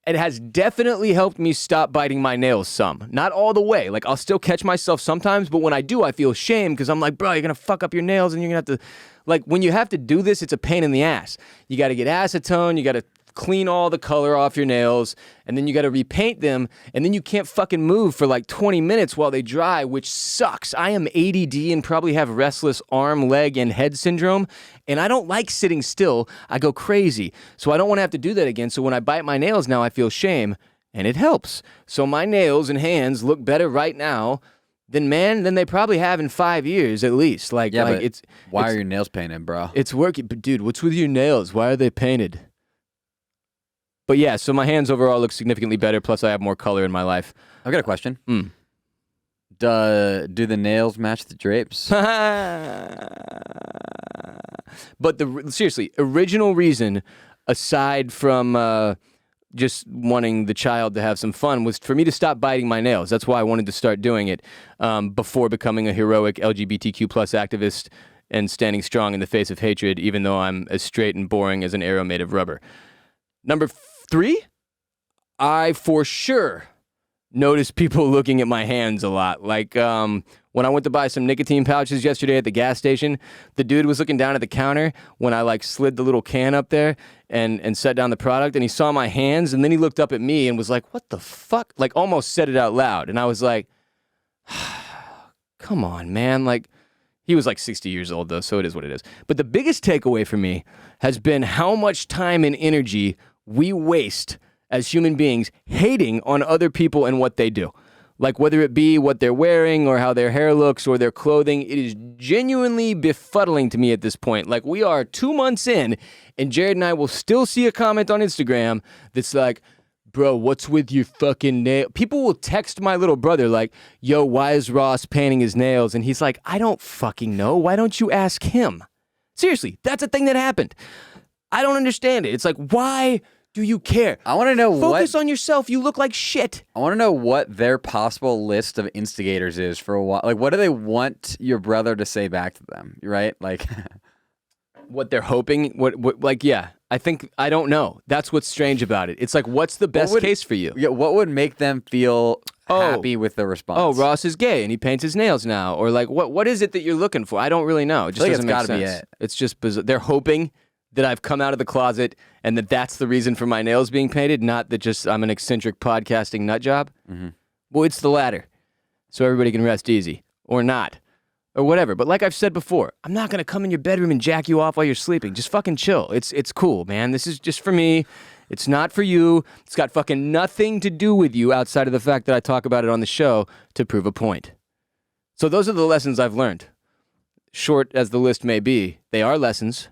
it has definitely helped me stop biting my nails some. Not all the way. Like, I'll still catch myself sometimes, but when I do, I feel shame because I'm like, bro, you're going to fuck up your nails and you're going to have to... Like, when you have to do this, it's a pain in the ass. You got to get acetone, you got to clean all the color off your nails, and then you got to repaint them, and then you can't fucking move for like 20 minutes while they dry, which sucks. I am ADD and probably have restless arm, leg, and head syndrome, and I don't like sitting still. I go crazy. So I don't want to have to do that again. So when I bite my nails now, I feel shame, and it helps. So my nails and hands look better right now than they probably have in 5 years at least. Like, Yeah, like but why are your nails painted, bro? it's working. But dude, what's with your nails? Why are they painted? But yeah, so my hands overall look significantly better. Plus, I have more color in my life. I've got a question. Mm. Do the nails match the drapes? But seriously, original reason, aside from just wanting the child to have some fun, was for me to stop biting my nails. That's why I wanted to start doing it before becoming a heroic LGBTQ plus activist and standing strong in the face of hatred, even though I'm as straight and boring as an arrow made of rubber. Number 3, I for sure notice people looking at my hands a lot. Like when I went to buy some nicotine pouches yesterday at the gas station, the dude was looking down at the counter when I like slid the little can up there and set down the product, and he saw my hands, and then he looked up at me and was like, what the fuck? Like almost said it out loud. And I was like, come on, man. Like, he was like 60 years old though, so it is what it is. But the biggest takeaway for me has been how much time and energy we waste as human beings hating on other people and what they do. Like, whether it be what they're wearing or how their hair looks or their clothing, it is genuinely befuddling to me at this point. Like, we are 2 months in, and Jared and I will still see a comment on Instagram that's like, bro, what's with your fucking nail? People will text my little brother like, yo, why is Ross painting his nails? And he's like, I don't fucking know. Why don't you ask him? Seriously, that's a thing that happened. I don't understand it. It's like, why do you care? I want to know Focus on yourself. You look like shit. I want to know what their possible list of instigators is for a while. Like, what do they want your brother to say back to them? Right? Like, what they're hoping. What? Like, yeah. I don't know. That's what's strange about it. It's like, what's the best case for you? Yeah. What would make them feel happy with the response? Oh, Ross is gay and he paints his nails now, or like, what is it that you're looking for? I don't really know. It just doesn't make sense. Be it. It's just bizarre. They're hoping that I've come out of the closet and that's the reason for my nails being painted, not that just I'm an eccentric podcasting nut job. Mm-hmm. Well, it's the latter. So everybody can rest easy. Or not. Or whatever. But like I've said before, I'm not going to come in your bedroom and jack you off while you're sleeping. Just fucking chill. It's cool, man. This is just for me. It's not for you. It's got fucking nothing to do with you outside of the fact that I talk about it on the show to prove a point. So those are the lessons I've learned. Short as the list may be, they are lessons.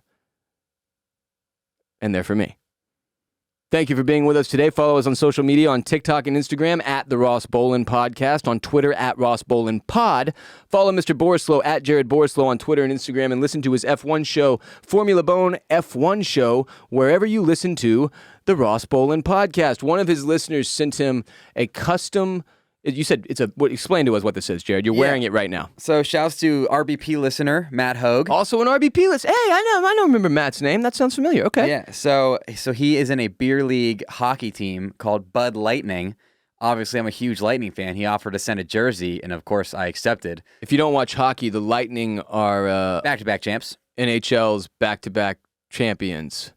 And they're for me. Thank you for being with us today. Follow us on social media on TikTok and Instagram at The Ross Bolen Podcast, on Twitter at Ross Bolen Pod. Follow Mr. Borislow at Jared Borislow on Twitter and Instagram, and listen to his F1 show, Formula Bone F1 show, wherever you listen to The Ross Bolen Podcast. One of his listeners sent him a custom... You said it's explain to us what this is, Jared. You're wearing it right now. So shouts to RBP listener Matt Hogue. Also an RBP listener. Hey, I don't remember Matt's name. That sounds familiar. Okay. Yeah. So he is in a beer league hockey team called Bud Lightning. Obviously, I'm a huge Lightning fan. He offered to send a jersey, and of course, I accepted. If you don't watch hockey, the Lightning are back-to-back champs. NHL's back-to-back champions.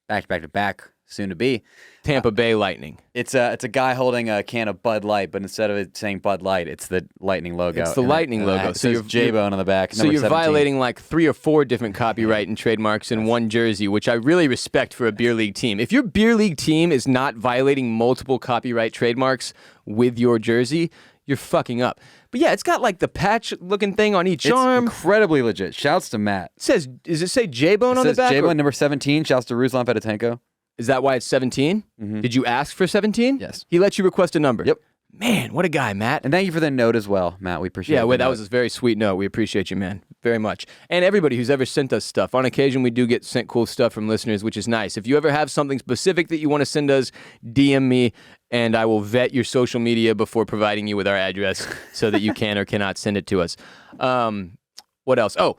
Back-to-back, soon to be. Tampa Bay Lightning. It's a guy holding a can of Bud Light, but instead of it saying Bud Light, it's the Lightning logo. It's the Lightning logo. So you're J-Bone on the back. So you're 17. violating like 3 or 4 different copyright and trademarks in one jersey, which I really respect for a beer league team. If your beer league team is not violating multiple copyright trademarks with your jersey, you're fucking up. But yeah, it's got like the patch-looking thing on each arm. It's incredibly legit. Shouts to Matt. Does it say J-Bone on the back? J-Bone number 17. Shouts to Ruslan Fedotenko. Is that why it's 17? Mm-hmm. Did you ask for 17? Yes. He let you request a number? Yep. Man, what a guy, Matt. And thank you for the note as well, Matt. We appreciate it. Yeah, well, that was a very sweet note. We appreciate you, man, very much. And everybody who's ever sent us stuff. On occasion, we do get sent cool stuff from listeners, which is nice. If you ever have something specific that you want to send us, DM me, and I will vet your social media before providing you with our address so that you can or cannot send it to us. What else? Oh,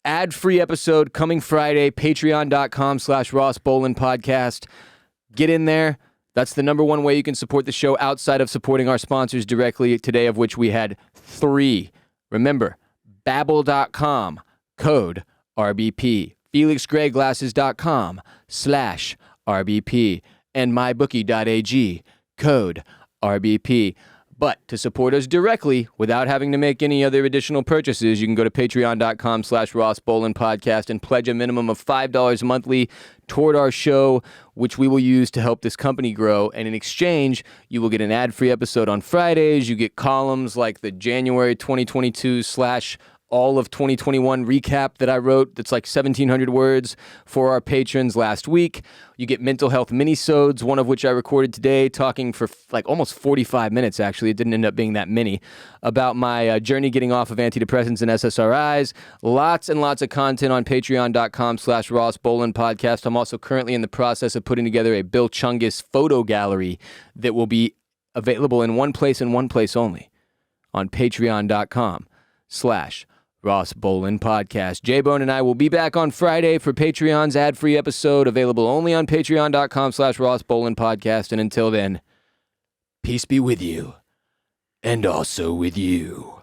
ad-free episode coming Friday, patreon.com/Ross Bolen Podcast. Get in there. That's the number one way you can support the show outside of supporting our sponsors directly, today of which we had 3. Remember, Babbel.com, code RBP, FelixGrayGlasses.com/RBP, and MyBookie.ag, code RBP. But to support us directly without having to make any other additional purchases, you can go to patreon.com/Ross Bolen Podcast and pledge a minimum of $5 monthly toward our show, which we will use to help this company grow. And in exchange, you will get an ad-free episode on Fridays. You get columns like the January 2022 / all of 2021 recap that I wrote that's like 1,700 words for our patrons last week. You get mental health minisodes, one of which I recorded today, talking for like almost 45 minutes, actually. It didn't end up being that many, about my journey getting off of antidepressants and SSRIs. Lots and lots of content on patreon.com/Ross Bolen Podcast. I'm also currently in the process of putting together a Bill Chungus photo gallery that will be available in one place and one place only, on patreon.com/Ross Bolen Podcast. J-Bone and I will be back on Friday for Patreon's ad-free episode, available only on patreon.com/Ross Bolen Podcast. And until then, peace be with you, and also with you.